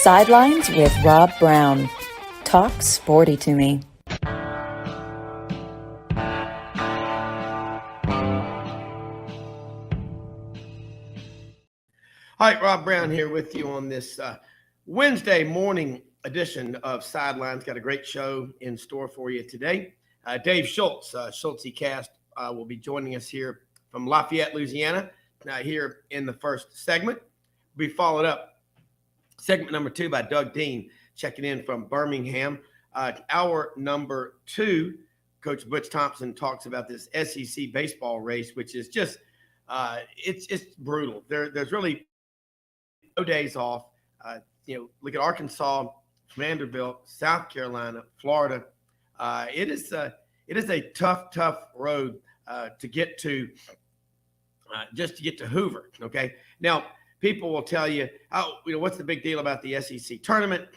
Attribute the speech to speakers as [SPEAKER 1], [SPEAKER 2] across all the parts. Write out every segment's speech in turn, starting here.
[SPEAKER 1] Sidelines with Rob Browne. Talk sporty to me.
[SPEAKER 2] All right, Rob Browne here with you on this Wednesday morning edition of Sidelines. Got a great show in store for you today. Dave Schultz, Schultz Cast, will be joining us here from Lafayette, Louisiana, here in the first segment. We'll be followed up, segment number 2, by Doug Dean, checking in from Birmingham. Hour number 2, Coach Butch Thompson talks about this SEC baseball race, which is just it's brutal. There's really no days off. Look at Arkansas, Vanderbilt, South Carolina, Florida. It is a tough road to get to, just to get to Hoover. Okay. Now, people will tell you, what's the big deal about the SEC tournament?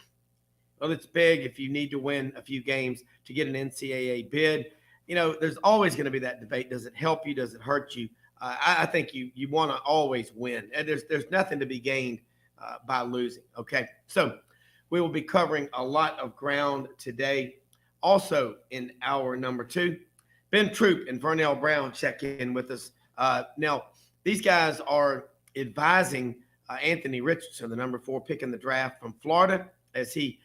[SPEAKER 2] Well, it's big if you need to win a few games to get an NCAA bid. There's always going to be that debate. Does it help you? Does it hurt you? I think you want to always win. And there's nothing to be gained by losing. Okay. So we will be covering a lot of ground today. Also in hour number 2, Ben Troupe and Vernell Browne check in with us. Now, these guys are advising Anthony Richardson, the number 4 pick in the draft from Florida, as he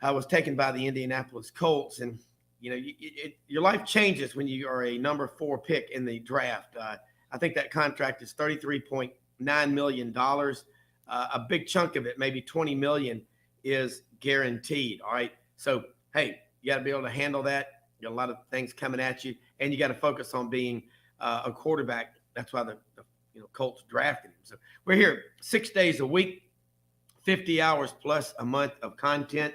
[SPEAKER 2] was taken by the Indianapolis Colts. And, your life changes when you are a number 4 pick in the draft. I think that contract is $33.9 million. A big chunk of it, maybe $20 million, is guaranteed. All right. So, hey, you got to be able to handle that. You got a lot of things coming at you, and you got to focus on being a quarterback. That's why the Colts drafted him. So we're here 6 days a week, 50 hours plus a month of content.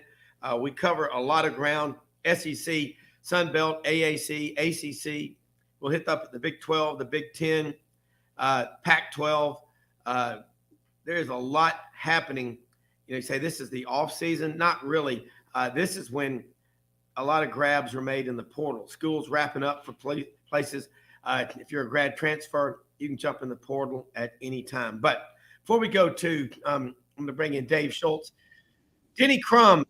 [SPEAKER 2] We cover a lot of ground: SEC, Sunbelt, AAC, ACC. We'll hit up the Big 12, the Big 10, Pac-12. There's a lot happening. You say this is the off season. Not really. This is when a lot of grabs are made in the portal. Schools wrapping up for places. If you're a grad transfer, you can jump in the portal at any time. But before we go to, I'm going to bring in Dave Schultz. Denny Crum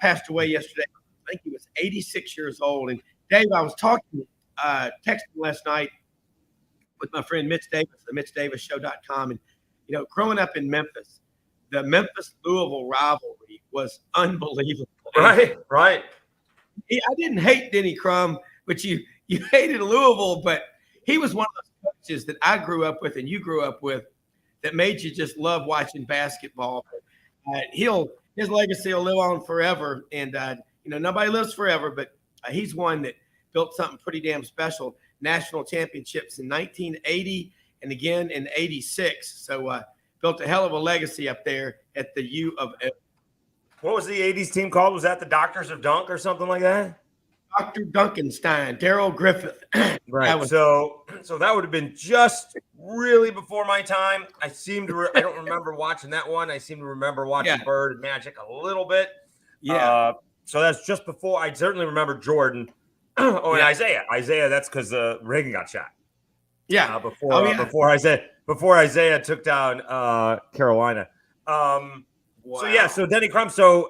[SPEAKER 2] passed away yesterday. I think he was 86 years old. And Dave, I was texting last night with my friend Mitch Davis, the MitchDavisShow.com. And, growing up in Memphis, the Memphis-Louisville rivalry was unbelievable.
[SPEAKER 3] Right.
[SPEAKER 2] I didn't hate Denny Crum, but you hated Louisville, but he was one of those coaches that I grew up with and you grew up with that made you just love watching basketball. His legacy will live on forever, and nobody lives forever, but he's one that built something pretty damn special. National championships in 1980 and again in 86. So built a hell of a legacy up there at the U of L.
[SPEAKER 3] What was the 80s team called? Was that the Doctors of Dunk or something like that?
[SPEAKER 2] Dr. Duncanstein, Darrell Griffith.
[SPEAKER 3] Right. So that would have been just really before my time. I don't remember watching that one. I seem to remember watching Bird and Magic a little bit.
[SPEAKER 2] Yeah.
[SPEAKER 3] So that's just before. I certainly remember Jordan. And Isaiah. That's because Reagan got shot.
[SPEAKER 2] Yeah.
[SPEAKER 3] Before Isaiah took down Carolina. Wow. So Denny Crum. So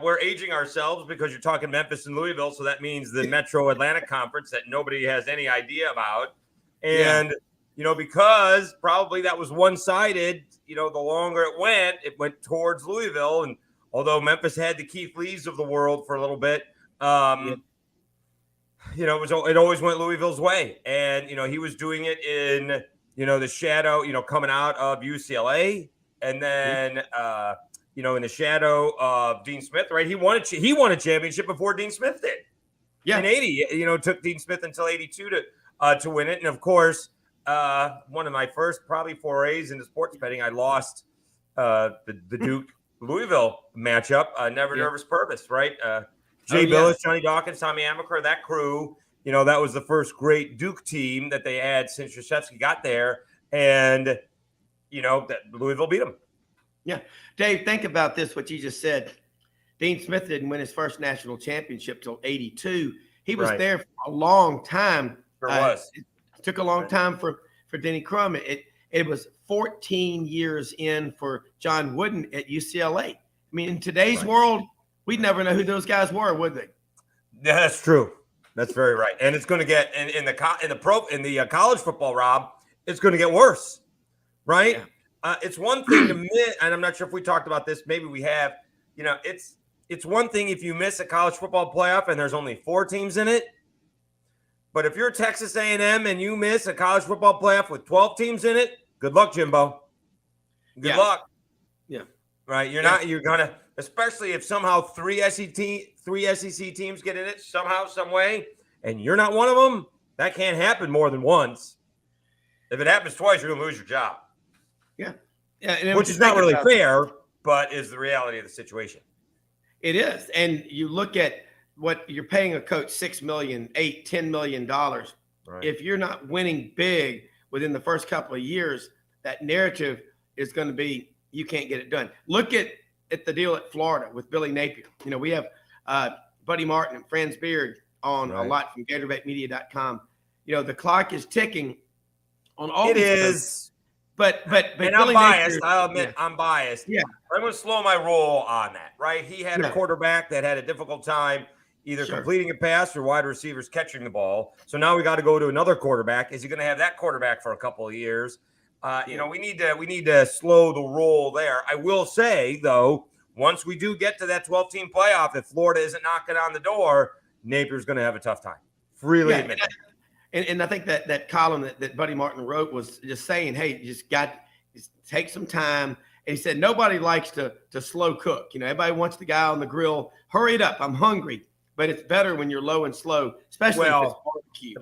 [SPEAKER 3] we're aging ourselves because you're talking Memphis and Louisville. So that means the Metro Atlantic Conference that nobody has any idea about. And because probably that was one-sided. The longer it went towards Louisville. And although Memphis had the Keith Lees of the world for a little bit, it always went Louisville's way. And he was doing it in the shadow. Coming out of UCLA, and then. In the shadow of Dean Smith, right? He won a championship before Dean Smith did. Yeah. In 80, it took Dean Smith until 82 to win it. And of course, one of my first probably forays into sports betting, I lost the Duke Louisville matchup. Never Nervous Purvis, right? Jay Billis, Johnny Dawkins, Tommy Amaker, that crew. That was the first great Duke team that they had since Krzyzewski got there. And, that Louisville beat them.
[SPEAKER 2] Yeah. Dave, think about this, what you just said. Dean Smith didn't win his first national championship till 82. He was there for a long time. It took a long time for Denny Crum. It was 14 years in for John Wooden at UCLA. I mean, in today's world, we'd never know who those guys were, would they?
[SPEAKER 3] Yeah, that's true. That's very right. And it's going to get in the college football, Rob, it's going to get worse, right? Yeah. It's one thing to miss, and I'm not sure if we talked about this. Maybe we have. It's one thing if you miss a college football playoff and there's only 4 teams in it. But if you're Texas A&M and you miss a college football playoff with 12 teams in it, good luck, Jimbo. Good luck.
[SPEAKER 2] Yeah.
[SPEAKER 3] Right. You're gonna, especially if somehow 3 SEC teams get in it somehow, some way, and you're not one of them. That can't happen more than once. If it happens twice, you're gonna lose your job.
[SPEAKER 2] Yeah. Yeah.
[SPEAKER 3] Which is not really fair, but is the reality of the situation.
[SPEAKER 2] It is. And you look at what you're paying a coach $6 million, $10 million. Right. If you're not winning big within the first couple of years, that narrative is going to be you can't get it done. Look at the deal at Florida with Billy Napier. We have Buddy Martin and Franz Beard on a lot from GatorBaitMedia.com. The clock is ticking on all
[SPEAKER 3] it
[SPEAKER 2] these
[SPEAKER 3] is.
[SPEAKER 2] coaches. But
[SPEAKER 3] and I'm biased. I'll admit I'm biased.
[SPEAKER 2] Yeah.
[SPEAKER 3] I'm going to slow my roll on that, right? He had a quarterback that had a difficult time either completing a pass or wide receivers catching the ball. So now we got to go to another quarterback. Is he going to have that quarterback for a couple of years? We need to slow the roll there. I will say, though, once we do get to that 12-team playoff, if Florida isn't knocking on the door, Napier's going to have a tough time. Freely admit it.
[SPEAKER 2] And I think that column that Buddy Martin wrote was just saying, hey, you just take some time. And he said, nobody likes to slow cook. Everybody wants the guy on the grill. Hurry it up. I'm hungry. But it's better when you're low and slow, especially if it's barbecue.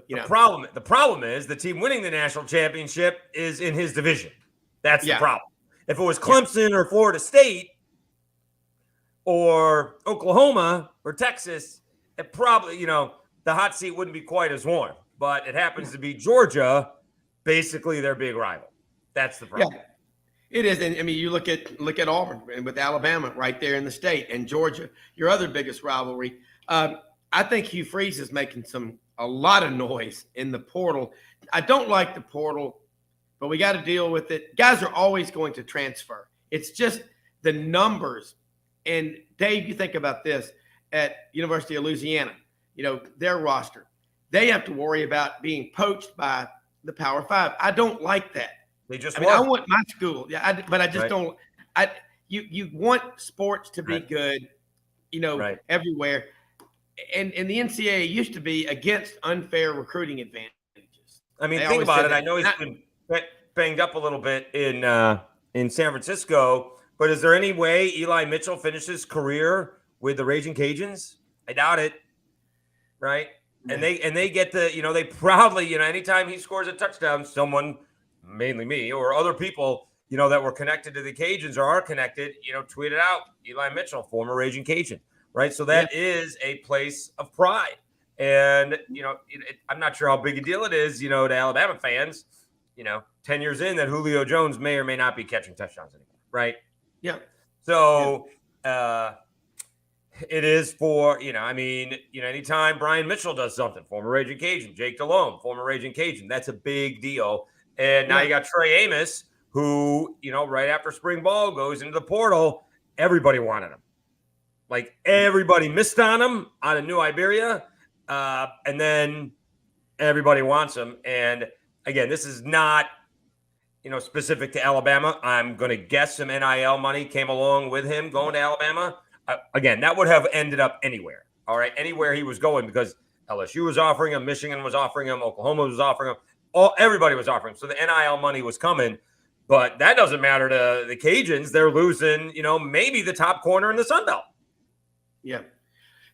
[SPEAKER 3] The problem is the team winning the national championship is in his division. That's the problem. If it was Clemson or Florida State or Oklahoma or Texas, it probably, the hot seat wouldn't be quite as warm. But it happens to be Georgia, basically their big rival. That's the problem.
[SPEAKER 2] Yeah, it is. And I mean, you look at Auburn and with Alabama right there in the state, and Georgia, your other biggest rivalry. I think Hugh Freeze is making a lot of noise in the portal. I don't like the portal, but we got to deal with it. Guys are always going to transfer. It's just the numbers. And Dave, you think about this at University of Louisiana, their roster. They have to worry about being poached by the Power Five. I don't like that. I want my school. But I just don't. You want sports to be good, everywhere. And the NCAA used to be against unfair recruiting advantages.
[SPEAKER 3] I mean, think about it. I know he's been banged up a little bit in San Francisco, but is there any way Eli Mitchell finishes his career with the Raging Cajuns? I doubt it. Right. And they get they proudly, anytime he scores a touchdown, someone, mainly me or other people, that were connected to the Cajuns or are connected, tweet it out. Eli Mitchell, former Raging Cajun, right? So that is a place of pride. And, I'm not sure how big a deal it is, to Alabama fans, 10 years in that Julio Jones may or may not be catching touchdowns anymore, right?
[SPEAKER 2] Yeah.
[SPEAKER 3] So, it is for, anytime Brian Mitchell does something, former Raging Cajun, Jake Delhomme, former Raging Cajun, that's a big deal. And now you got Trey Amos, who, right after spring ball goes into the portal, everybody wanted him. Like everybody missed on him out of New Iberia. And then everybody wants him. And again, this is not, specific to Alabama. I'm going to guess some NIL money came along with him going to Alabama. Again, that would have ended up anywhere. All right. Anywhere he was going because LSU was offering him. Michigan was offering him. Oklahoma was offering him. Everybody was offering him. So the NIL money was coming. But that doesn't matter to the Cajuns. They're losing, maybe the top corner in the Sunbelt.
[SPEAKER 2] Yeah.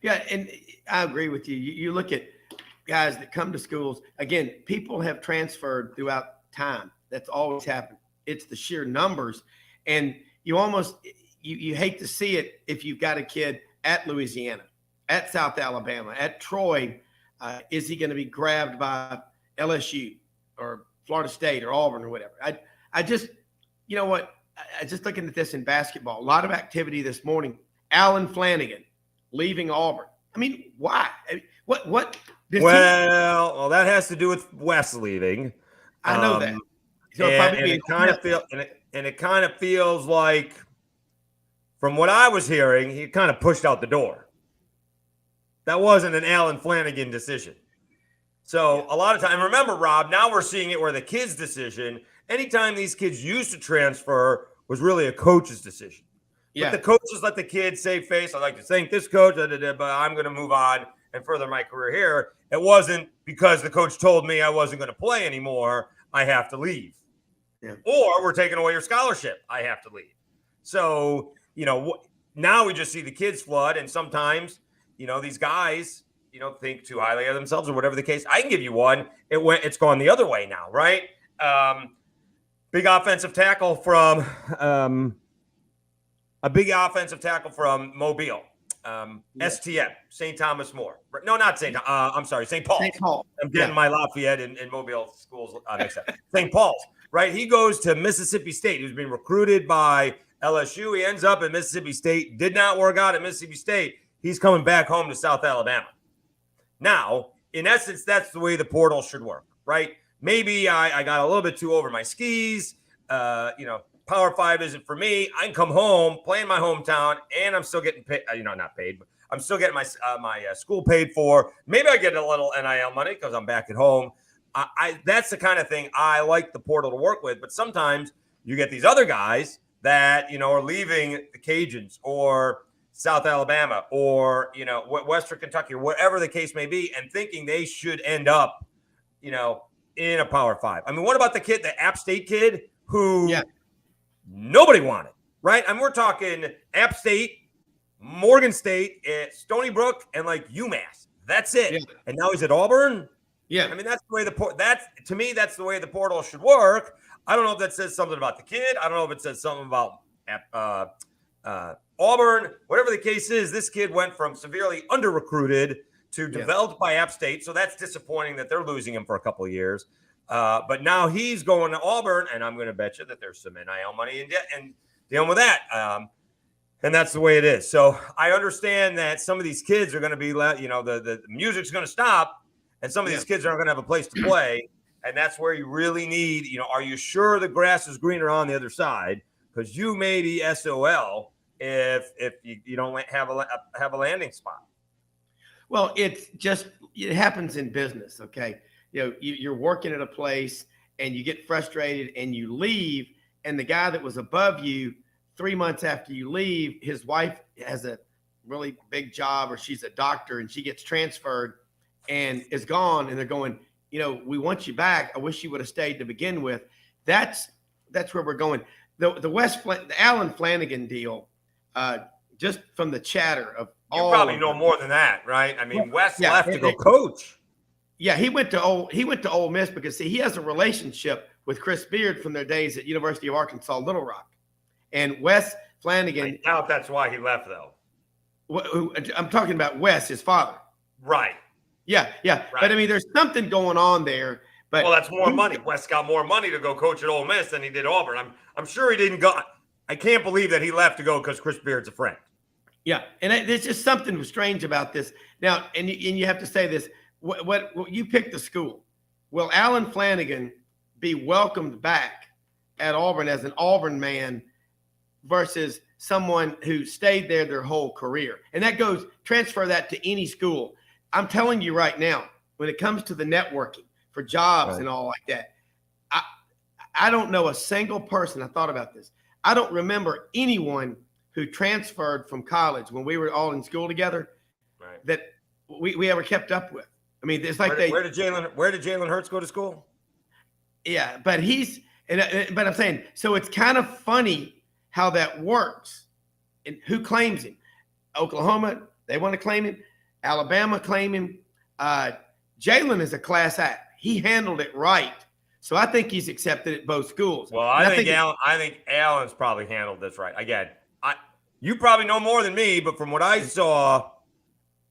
[SPEAKER 2] Yeah. And I agree with you. You look at guys that come to schools. Again, people have transferred throughout time. That's always happened. It's the sheer numbers. And you almost – You hate to see it if you've got a kid at Louisiana, at South Alabama, at Troy. Is he going to be grabbed by LSU or Florida State or Auburn or whatever? I just, I just looking at this in basketball, a lot of activity this morning. Alan Flanagan leaving Auburn. I mean, why? What?
[SPEAKER 3] Well, that has to do with Wes leaving.
[SPEAKER 2] I know that. So
[SPEAKER 3] it kind of feels like from what I was hearing, he kind of pushed out the door. That wasn't an Alan Flanagan decision. So a lot of time, and remember, Rob, now we're seeing it where the kid's decision, anytime these kids used to transfer, was really a coach's decision. But the coaches let the kids save face. I'd like to thank this coach, but I'm going to move on and further my career here. It wasn't because the coach told me I wasn't going to play anymore. I have to leave. Yeah. Or we're taking away your scholarship. I have to leave. So, now we just see the kids flood. And sometimes, these guys, think too highly of themselves or whatever the case. I can give you one. It's gone the other way now, right? Big offensive tackle from Mobile. STM, St. Thomas More. No, not St. I'm sorry, St. Paul's.
[SPEAKER 2] St. Paul.
[SPEAKER 3] I'm getting my Lafayette and Mobile schools mixed up. St. Paul's, right? He goes to Mississippi State. He was being recruited by LSU. He ends up at Mississippi State. Did not work out at Mississippi State. He's coming back home to South Alabama. Now, in essence, that's the way the portal should work, right? Maybe I got a little bit too over my skis. Power 5 isn't for me. I can come home, play in my hometown, and I'm still getting paid. Not paid, but I'm still getting my school paid for. Maybe I get a little NIL money because I'm back at home. That's the kind of thing I like the portal to work with. But sometimes you get these other guys that are leaving the Cajuns or South Alabama or Western Kentucky or whatever the case may be, and thinking they should end up in a Power 5. I mean, what about the App State kid who nobody wanted, right? I mean, we're talking App State, Morgan State, Stony Brook, and UMass. That's it. Yeah. And now he's at Auburn. Yeah. I mean, that's the way that's the way the portal should work. I don't know if that says something about the kid. I don't know if it says something about Auburn. Whatever the case is, this kid went from severely under-recruited to developed by App State. So that's disappointing that they're losing him for a couple of years. But now he's going to Auburn, and I'm going to bet you that there's some NIL money and dealing with that. And that's the way it is. So I understand that some of these kids are going to be, the music's going to stop, and some of these kids aren't going to have a place to play. And that's where you really need, are you sure the grass is greener on the other side? Because you may be SOL if you don't have a landing spot.
[SPEAKER 2] Well, it happens in business, okay? You're working at a place and you get frustrated and you leave, and the guy that was above you 3 months after you leave, his wife has a really big job or she's a doctor and she gets transferred and is gone, and they're going, we want you back. I wish you would have stayed to begin with. That's where we're going. The Alan Flanagan deal, just from the chatter of
[SPEAKER 3] you probably know more than that, right? I mean, Wes left to go coach.
[SPEAKER 2] Yeah, he went to Ole Miss because he has a relationship with Chris Beard from their days at University of Arkansas Little Rock, and Wes Flanagan.
[SPEAKER 3] I doubt that's why he left, though.
[SPEAKER 2] I'm talking about Wes, his father.
[SPEAKER 3] Right.
[SPEAKER 2] Yeah. Right. But I mean, there's something going on there. But
[SPEAKER 3] that's more money. Wes got more money to go coach at Ole Miss than he did Auburn. I'm sure he didn't go. I can't believe that he left to go because Chris Beard's a friend.
[SPEAKER 2] Yeah, and there's just something strange about this now. And you have to say this. What you picked the school? Will Alan Flanagan be welcomed back at Auburn as an Auburn man versus someone who stayed there their whole career? And that goes, transfer that to any school. I'm telling you right now, when it comes to the networking for jobs and all like that, I don't know a single person. I thought about this. I don't remember anyone who transferred from college when we were all in school together that we ever kept up with. I mean, it's like
[SPEAKER 3] where did Jalen Hurts go to school?
[SPEAKER 2] Yeah, but but I'm saying, so it's kind of funny how that works. And who claims him? Oklahoma, they want to claim him. Alabama claim him. Jalen is a class act. He handled it right. So I think he's accepted at both schools.
[SPEAKER 3] Well, I think Alan's probably handled this right. Again, you probably know more than me, but from what I saw,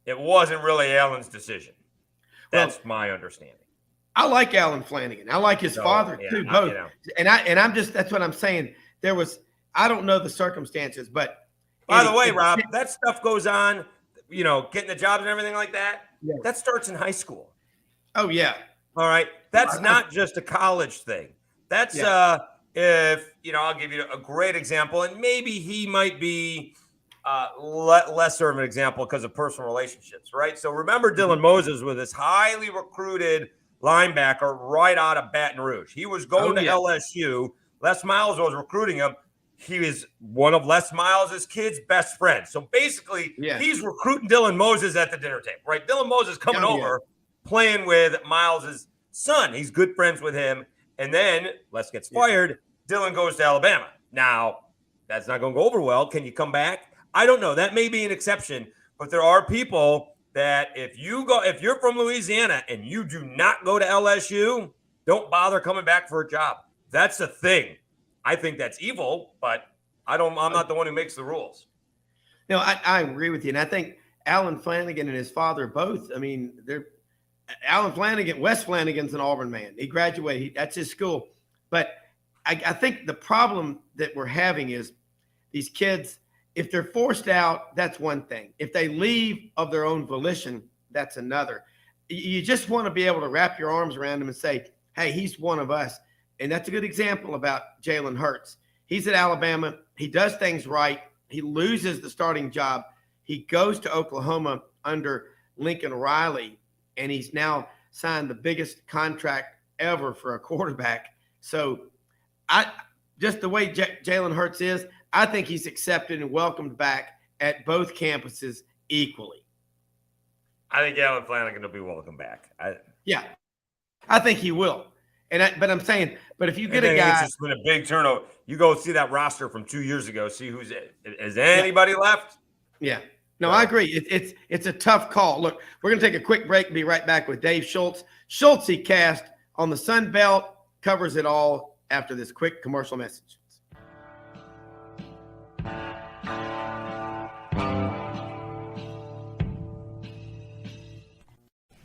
[SPEAKER 3] it wasn't really Alan's decision. That's my understanding.
[SPEAKER 2] I like Alan Flanagan. I like his father too, both. And I'm just, that's what I'm saying. I don't know the circumstances, but
[SPEAKER 3] by the way, Rob, that stuff goes on, getting the jobs and everything like that. Yeah. That starts in high school.
[SPEAKER 2] Oh yeah.
[SPEAKER 3] All right. That's not just a college thing. That's if, I'll give you a great example, and maybe he might be lesser of an example because of personal relationships, right? So remember Dylan Moses with this highly recruited linebacker right out of Baton Rouge. He was going to LSU. Les Miles was recruiting him. He is one of Les Miles' kids' best friends. So basically, he's recruiting Dylan Moses at the dinner table, right? Dylan Moses coming over, playing with Miles' son. He's good friends with him. And then Les gets fired. Dylan goes to Alabama. Now, that's not going to go over well. Can you come back? I don't know. That may be an exception, but there are people that if you're from Louisiana and you do not go to LSU, don't bother coming back for a job. That's a thing. I think that's evil, but I'm not the one who makes the rules.
[SPEAKER 2] No, I agree with you. And I think Alan Flanagan and his father both, Wes Flanagan's an Auburn man. He graduated. That's his school. But I think the problem that we're having is these kids, if they're forced out, that's one thing. If they leave of their own volition, that's another. You just want to be able to wrap your arms around them and say, hey, he's one of us. And that's a good example about Jalen Hurts. He's at Alabama. He does things right. He loses the starting job. He goes to Oklahoma under Lincoln Riley, and he's now signed the biggest contract ever for a quarterback. So just the way Jalen Hurts is, I think he's accepted and welcomed back at both campuses equally.
[SPEAKER 3] I think Alan Flanagan will be welcome back.
[SPEAKER 2] I think he will. But I'm saying, if you get a guy,
[SPEAKER 3] it's just been a big turnover. You go see that roster from 2 years ago. See is anybody left?
[SPEAKER 2] Yeah. No, I agree. It's a tough call. Look, we're going to take a quick break and be right back with Dave Schultz. Schultz cast on the Sunbelt covers it all after this quick commercial message.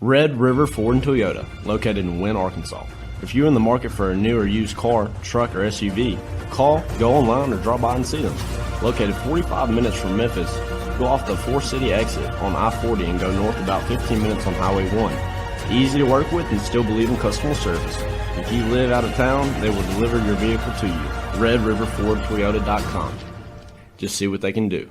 [SPEAKER 4] Red River Ford and Toyota, located in Wynne, Arkansas. If you're in the market for a new or used car, truck, or SUV, call, go online, or drop by and see them. Located 45 minutes from Memphis, go off the 4-city exit on I-40 and go north about 15 minutes on Highway 1. Easy to work with and still believe in customer service. If you live out of town, they will deliver your vehicle to you. RedRiverFordToyota.com. Just see what they can do.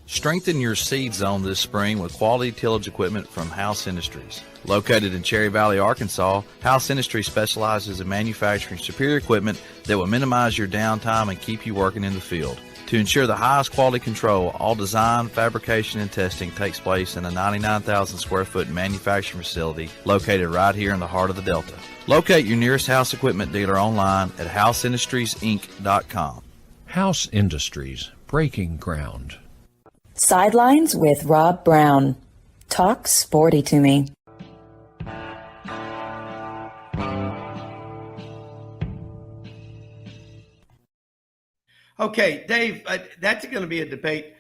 [SPEAKER 5] Strengthen your seed zone this spring with quality tillage equipment from House Industries. Located in Cherry Valley, Arkansas, House Industries specializes in manufacturing superior equipment that will minimize your downtime and keep you working in the field. To ensure the highest quality control, all design, fabrication, and testing takes place in a 99,000 square foot manufacturing facility located right here in the heart of the Delta. Locate your nearest House equipment dealer online at houseindustriesinc.com.
[SPEAKER 6] House Industries, breaking ground.
[SPEAKER 1] Sidelines with Rob Browne. Talk sporty to me.
[SPEAKER 2] Okay, Dave, that's going to be a debate.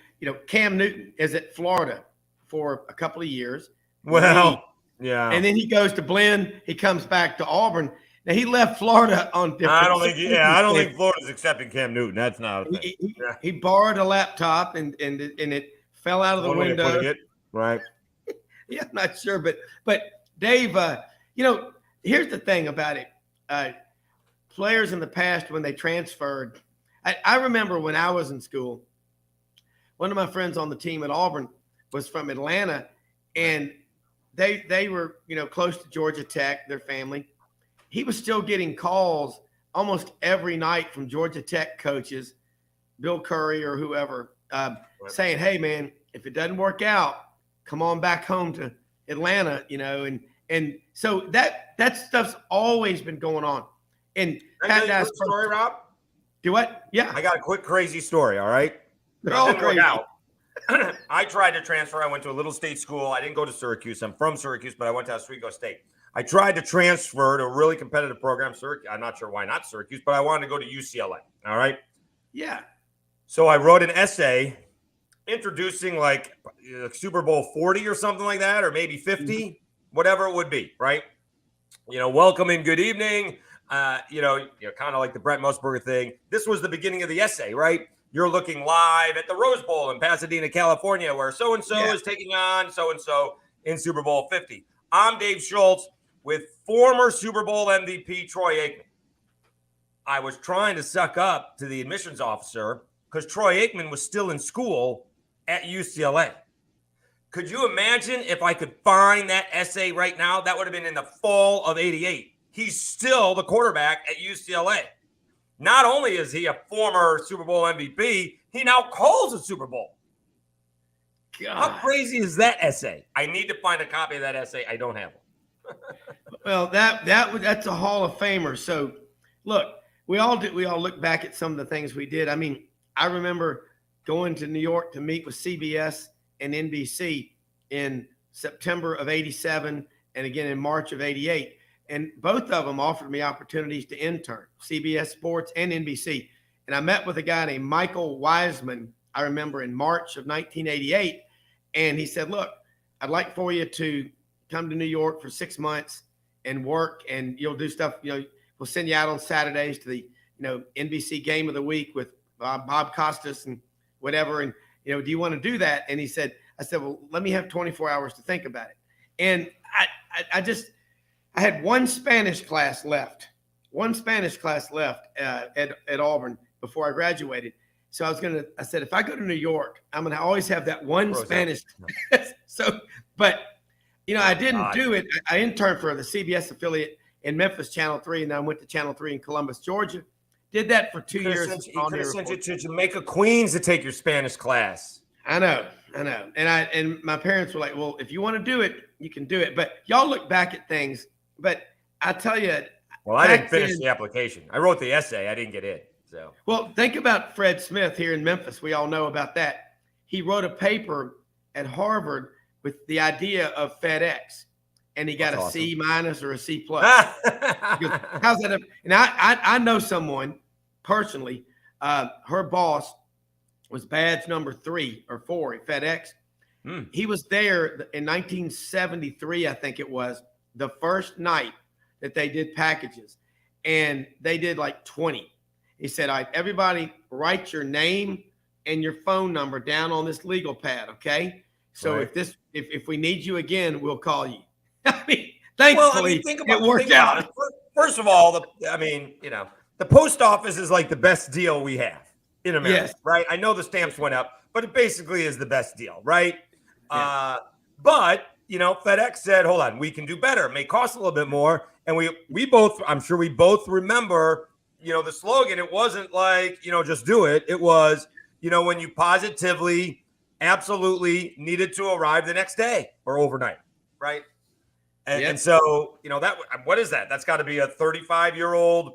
[SPEAKER 2] Cam Newton is at Florida for a couple of years.
[SPEAKER 3] Well, yeah.
[SPEAKER 2] And then he goes to Blinn. He comes back to Auburn. Now, he left Florida on different.
[SPEAKER 3] I don't think Florida's accepting Cam Newton. That's not a thing.
[SPEAKER 2] He borrowed a laptop and it fell out of the window.
[SPEAKER 3] Right.
[SPEAKER 2] Yeah, I'm not sure. But Dave, here's the thing about it. Players in the past, when they transferred, I remember when I was in school, one of my friends on the team at Auburn was from Atlanta, and they were, close to Georgia Tech, their family. He was still getting calls almost every night from Georgia Tech coaches, Bill Curry or whoever, saying, hey, man, if it doesn't work out, come on back home to Atlanta, and so that stuff's always been going on. And
[SPEAKER 3] Pat story, Rob?
[SPEAKER 2] Do what? Yeah.
[SPEAKER 3] I got a quick crazy story, all right?
[SPEAKER 2] They're all crazy.
[SPEAKER 3] I tried to transfer. I went to a little state school. I didn't go to Syracuse. I'm from Syracuse, but I went to Oswego State. I tried to transfer to a really competitive program. I'm not sure why not Syracuse, but I wanted to go to UCLA, all right?
[SPEAKER 2] Yeah.
[SPEAKER 3] So I wrote an essay introducing like Super Bowl 40 or something like that, or maybe 50, whatever it would be, right? Welcome and good evening. Kind of like the Brent Musburger thing. This was the beginning of the essay, right? You're looking live at the Rose Bowl in Pasadena, California, where so-and-so is taking on so-and-so in Super Bowl 50. I'm Dave Schultz with former Super Bowl MVP Troy Aikman. I was trying to suck up to the admissions officer because Troy Aikman was still in school at UCLA. Could you imagine if I could find that essay right now? That would have been in the fall of '88. He's still the quarterback at UCLA. Not only is he a former Super Bowl MVP, he now calls a Super Bowl. God. How crazy is that essay? I need to find a copy of that essay. I don't have one.
[SPEAKER 2] Well, that's a Hall of Famer. So, look, we all look back at some of the things we did. I mean, I remember going to New York to meet with CBS and NBC in September of '87 and again in March of '88. And both of them offered me opportunities to intern, CBS Sports and NBC. And I met with a guy named Michael Wiseman, I remember, in March of 1988. And he said, look, I'd like for you to come to New York for 6 months and work, and you'll do stuff. We'll send you out on Saturdays to the, NBC Game of the Week with Bob Costas and whatever. And, do you want to do that? And I said, well, let me have 24 hours to think about it. And I had one Spanish class left at Auburn before I graduated. So I said, if I go to New York, I'm going to always have that one Spanish class. I didn't do it. I interned for the CBS affiliate in Memphis, Channel 3, and then I went to Channel 3 in Columbus, Georgia. Did that for 2 years.
[SPEAKER 3] You could have sent you to Jamaica, Queens to take your Spanish class.
[SPEAKER 2] I know. And my parents were like, well, if you want to do it, you can do it. But y'all look back at things. But I tell you.
[SPEAKER 3] Well, I didn't finish the application. I wrote the essay. I didn't get in. So. Well,
[SPEAKER 2] think about Fred Smith here in Memphis. We all know about that. He wrote a paper at Harvard with the idea of FedEx, and he got a awesome. C- or a C+. How's that? And I know someone personally. Her boss was badge number 3 or 4 at FedEx. He was there in 1973, I think it was, the first night that they did packages, and they did like 20. He said, all right, everybody write your name and your phone number down on this legal pad, okay? So right. if we need you again, we'll call you. I mean, thankfully, it worked out.
[SPEAKER 3] First of all, the post office is like the best deal we have in America, yes. Right? I know the stamps went up, but it basically is the best deal, right? Yeah. But FedEx said, hold on, we can do better. It may cost a little bit more. And we both, I'm sure we both remember, the slogan. It wasn't like, just do it. It was, when you positively, absolutely needed to arrive the next day or overnight. Right. And so, what is that? That's got to be a 35-year-old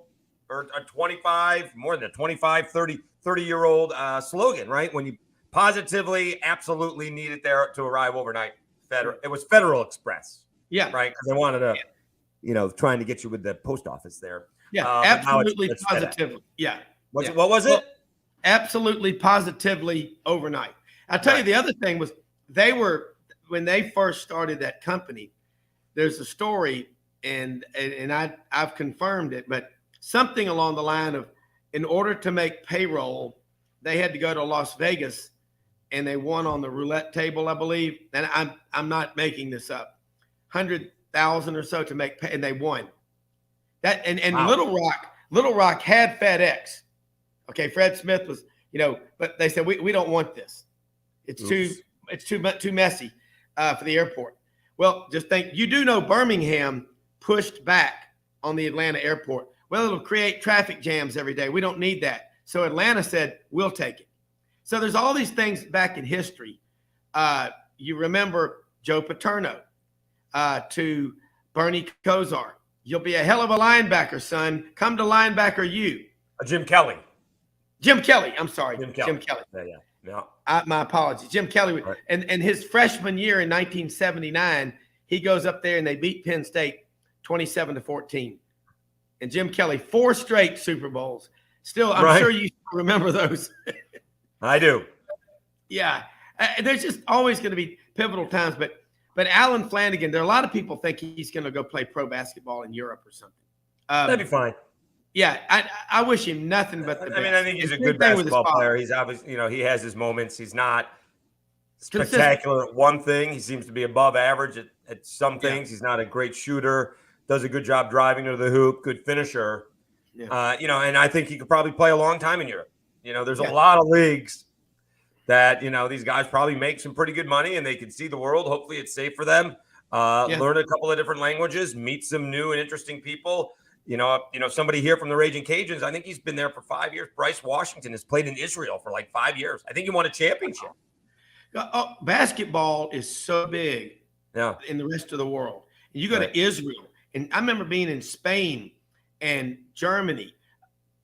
[SPEAKER 3] or a 25, more than a 25, 30-year-old slogan, right? When you positively, absolutely needed there to arrive overnight. It was Federal Express. Yeah. Right. Because they wanted to, trying to get you with the post office there.
[SPEAKER 2] Yeah. Absolutely. Positively. Yeah.
[SPEAKER 3] What was it?
[SPEAKER 2] Absolutely. Positively overnight. I'll tell you, the other thing was when they first started that company, there's a story and I've confirmed it, but something along the line of, in order to make payroll, they had to go to Las Vegas and they won on the roulette table, I believe. And I'm not making this up. 100,000 or so to make pay, and they won. That and wow. Little Rock had FedEx. Okay, Fred Smith was, but they said we don't want this. It's too messy for the airport. Well, just think, Birmingham pushed back on the Atlanta airport. Well, it'll create traffic jams every day. We don't need that. So Atlanta said, we'll take it. So there's all these things back in history. You remember Joe Paterno to Bernie Kosar. You'll be a hell of a linebacker, son. Come to linebacker you.
[SPEAKER 3] Jim Kelly.
[SPEAKER 2] I'm sorry. Jim Kelly.
[SPEAKER 3] Yeah.
[SPEAKER 2] My apologies. Jim Kelly. Right. And his freshman year in 1979, he goes up there and they beat Penn State 27-14. And Jim Kelly, 4 straight Super Bowls. Still, I'm sure you remember those.
[SPEAKER 3] I do.
[SPEAKER 2] Yeah. There's just always going to be pivotal times. But Alan Flanagan, there are a lot of people think he's going to go play pro basketball in Europe or something.
[SPEAKER 3] That'd be fine.
[SPEAKER 2] Yeah. I wish him nothing but the best.
[SPEAKER 3] I think he's a good basketball player. He's obviously, he has his moments. He's not spectacular at one thing. He seems to be above average at some things. Yeah. He's not a great shooter. Does a good job driving to the hoop. Good finisher.
[SPEAKER 2] Yeah.
[SPEAKER 3] And I think he could probably play a long time in Europe. There's a
[SPEAKER 2] Yeah.
[SPEAKER 3] lot of leagues that, these guys probably make some pretty good money and they can see the world. Hopefully it's safe for them. Learn a couple of different languages, meet some new and interesting people. Somebody here from the Raging Cajuns, I think he's been there for 5 years. Bryce Washington has played in Israel for like 5 years. I think he won a championship.
[SPEAKER 2] Basketball is so big in the rest of the world. You go to Israel, and I remember being in Spain and Germany.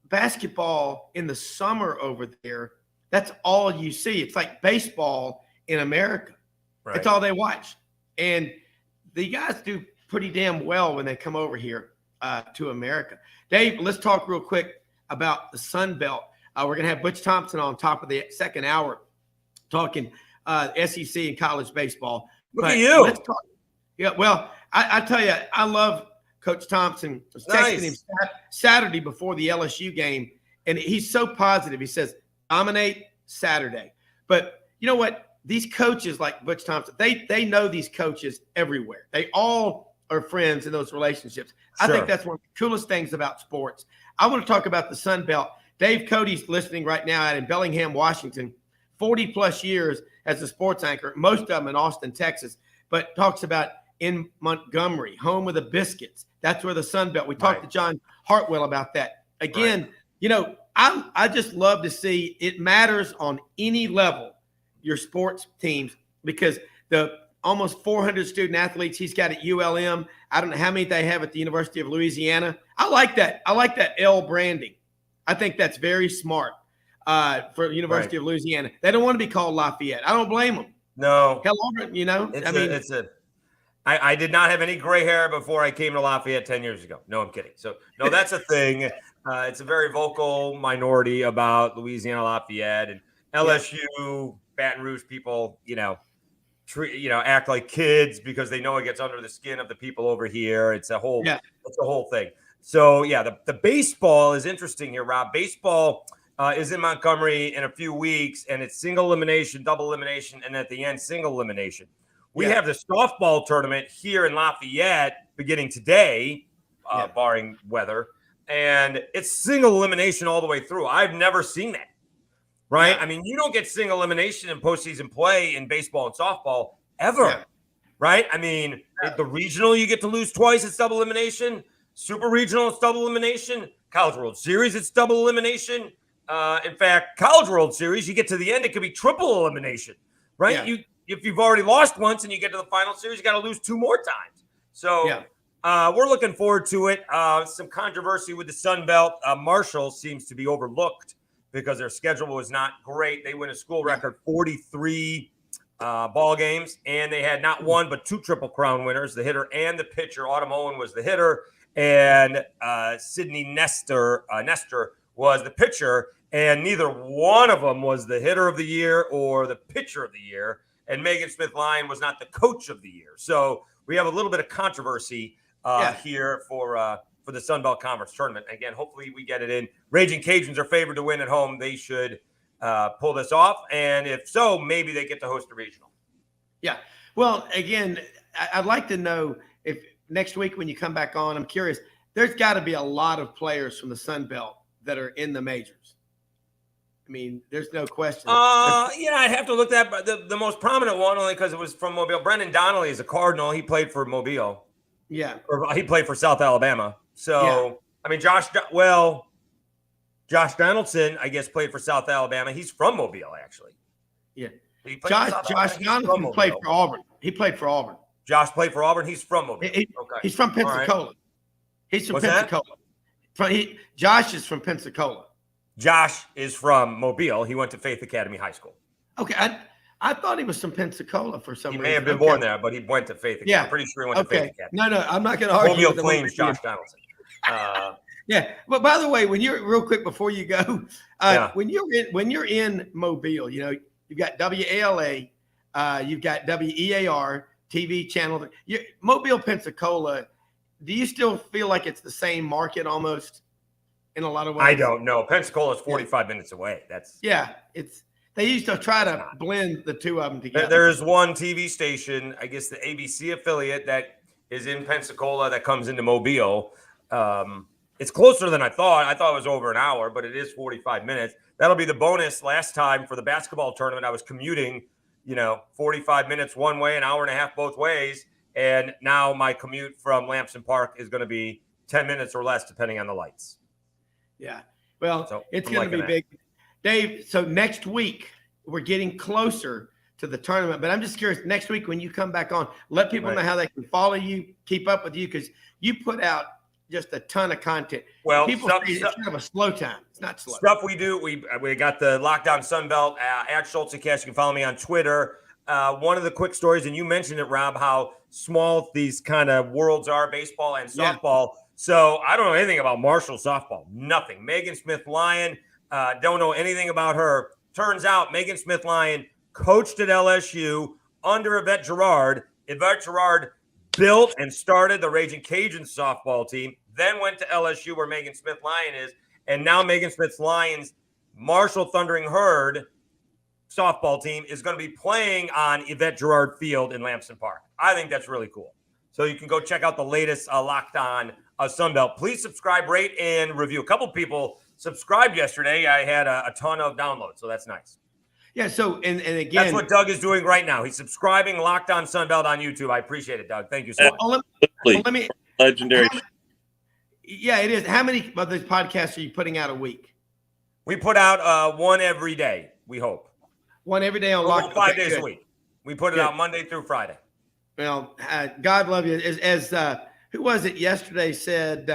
[SPEAKER 2] Basketball in the summer over there, that's all you see. It's like baseball in America. Right. That's all they watch. And the guys do pretty damn well when they come over here to America. Dave, let's talk real quick about the Sunbelt. We're going to have Butch Thompson on top of the second hour talking SEC and college baseball.
[SPEAKER 3] Look at you.
[SPEAKER 2] Let's talk. Yeah, well, I tell you, I love Coach Thompson. I was texting him Saturday before the LSU game, and he's so positive. He says, dominate Saturday. But you know what? These coaches like Butch Thompson, they know these coaches everywhere. They all are friends in those relationships. Sure. I think that's one of the coolest things about sports. I want to talk about the Sun Belt. Dave Cody's listening right now out in Bellingham, Washington, 40-plus years as a sports anchor, most of them in Austin, Texas, but talks about in Montgomery, home of the Biscuits. That's where the Sun Belt. We talked to John Hartwell about that. Again, I just love to see it matters on any level, your sports teams, because the almost 400 student athletes he's got at ULM. I don't know how many they have at the University of Louisiana. I like that. I like that L branding. I think that's very smart for the University of Louisiana. They don't want to be called Lafayette. I don't blame them.
[SPEAKER 3] No.
[SPEAKER 2] Hell,
[SPEAKER 3] I did not have any gray hair before I came to Lafayette 10 years ago. No, I'm kidding. So, no, that's a thing. It's a very vocal minority about Louisiana Lafayette and LSU, Baton Rouge people, act like kids because they know it gets under the skin of the people over here. It's a whole thing. So, the baseball is interesting here, Rob. Baseball is in Montgomery in a few weeks, and it's single elimination, double elimination, and at the end, single elimination. We have the softball tournament here in Lafayette beginning today, barring weather, and it's single elimination all the way through. I've never seen that, right? Yeah. I mean, you don't get single elimination in postseason play in baseball and softball ever, right? I mean, the regional, you get to lose twice, it's double elimination. Super regional, it's double elimination. College World Series, it's double elimination. In fact, College World Series, you get to the end, it could be triple elimination, right? Yeah. If you've already lost once and you get to the final series, you got to lose 2 more times. So we're looking forward to it. Some controversy with the Sun Belt. Marshall seems to be overlooked because their schedule was not great. They win a school record 43 ball games, and they had not one but 2 Triple Crown winners, the hitter and the pitcher. Autumn Owen was the hitter, and Sydney Nestor was the pitcher, and neither one of them was the hitter of the year or the pitcher of the year. And Megan Smith-Lyon was not the coach of the year. So we have a little bit of controversy here for the Sun Belt Conference tournament. Again, hopefully we get it in. Raging Cajuns are favored to win at home. They should pull this off. And if so, maybe they get to host a regional. Yeah.
[SPEAKER 2] Well, again, I'd like to know if next week when you come back on, I'm curious, there's got to be a lot of players from the Sun Belt that are in the majors. I mean, there's no question.
[SPEAKER 3] I'd have to look at the most prominent one only because it was from Mobile. Brendan Donnelly is a Cardinal. He played for Mobile.
[SPEAKER 2] Yeah.
[SPEAKER 3] Or he played for South Alabama. So, I mean, Josh Donaldson, I guess, played for South Alabama. He's from Mobile, actually.
[SPEAKER 2] Yeah. Josh Donaldson played for Auburn. He played for Auburn.
[SPEAKER 3] Josh played for Auburn. He's from Mobile.
[SPEAKER 2] He's from Pensacola. Right. He's from Pensacola. Josh is from Pensacola.
[SPEAKER 3] Josh is from Mobile. He went to Faith Academy High School.
[SPEAKER 2] Okay. I thought he was from Pensacola for some reason.
[SPEAKER 3] He may have been born there, but he went to Faith Academy. I'm pretty sure he went to Faith Academy.
[SPEAKER 2] No, I'm not going to argue.
[SPEAKER 3] Mobile claims Josh Donaldson.
[SPEAKER 2] But by the way, when you're real quick before you go, when you're in Mobile, you've got WALA, you've got WEAR TV channel. Mobile, Pensacola. Do you still feel like it's the same market almost? In a lot of ways.
[SPEAKER 3] I don't know. Pensacola is 45 minutes away.
[SPEAKER 2] They used to try to blend the two of them together.
[SPEAKER 3] There is one TV station, I guess the ABC affiliate that is in Pensacola that comes into Mobile. It's closer than I thought. I thought it was over an hour, but it is 45 minutes. That'll be the bonus. Last time for the basketball tournament, I was commuting, 45 minutes one way, an hour and a half both ways. And now my commute from Lamson Park is going to be 10 minutes or less, depending on the lights.
[SPEAKER 2] Yeah. Well,
[SPEAKER 3] So
[SPEAKER 2] it's
[SPEAKER 3] I'm
[SPEAKER 2] going to be
[SPEAKER 3] liking that.
[SPEAKER 2] big. Dave, so next week, we're getting closer to the tournament, but I'm just curious, next week when you come back on, let people know how they can follow you, keep up with you, because you put out just a ton of content.
[SPEAKER 3] Well,
[SPEAKER 2] people say it's kind of a slow time. It's not slow.
[SPEAKER 3] Stuff we do. We got the Lockdown Sunbelt at Schultz. You can follow me on Twitter. One of the quick stories, and you mentioned it, Rob, how small these kind of worlds are, baseball and softball. Yeah. So I don't know anything about Marshall softball. Nothing. Megan Smith-Lyon, don't know anything about her. Turns out Megan Smith-Lyon coached at LSU under Yvette Girard. Yvette Girard built and started the Raging Cajuns softball team, then went to LSU where Megan Smith-Lyon is, and now Megan Smith-Lyon's Marshall Thundering Herd softball team is going to be playing on Yvette Girard Field in Lamson Park. I think that's really cool. So you can go check out the latest Locked On Sunbelt. Please subscribe, rate, and review. A couple people subscribed yesterday. I had a ton of downloads, so that's nice.
[SPEAKER 2] Yeah, so, and again.
[SPEAKER 3] That's what Doug is doing right now. He's subscribing Locked On Sunbelt on YouTube. I appreciate it, Doug. Thank you so much.
[SPEAKER 2] Let me
[SPEAKER 7] legendary.
[SPEAKER 2] Yeah, it is. How many of these podcasts are you putting out a week?
[SPEAKER 3] We put out one every day, we hope.
[SPEAKER 2] One every day on Locked On.
[SPEAKER 3] 5 days a week. We put it out Monday through Friday.
[SPEAKER 2] Well, God love you. As who was it yesterday said,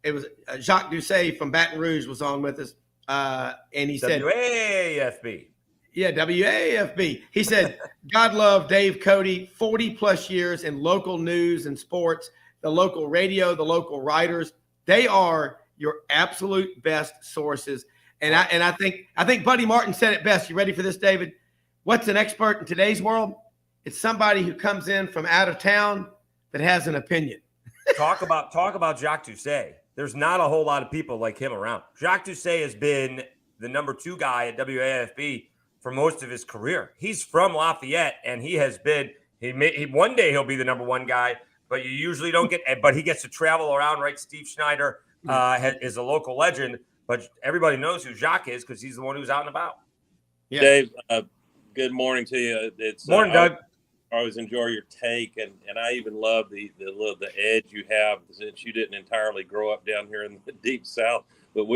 [SPEAKER 2] it was Jacques Doucet from Baton Rouge was on with us. And he said,
[SPEAKER 3] WAFB.
[SPEAKER 2] Yeah, WAFB. He said, God love Dave Cody, 40 plus years in local news and sports, the local radio, the local writers. They are your absolute best sources. And I think Buddy Martin said it best. You ready for this, David? What's an expert in today's world? It's somebody who comes in from out of town that has an opinion.
[SPEAKER 3] Talk about Jacques Doucet. There's not a whole lot of people like him around. Jacques Doucet has been the number 2 guy at WAFB for most of his career. He's from Lafayette, and he has been. One day he'll be the number 1 guy, but you usually don't get. But he gets to travel around, right? Steve Schneider is a local legend, but everybody knows who Jacques is because he's the one who's out and about.
[SPEAKER 7] Yeah. Dave, good morning to you. It's
[SPEAKER 3] morning, Doug.
[SPEAKER 7] I always enjoy your take, and I even love the edge you have since you didn't entirely grow up down here in the deep South. But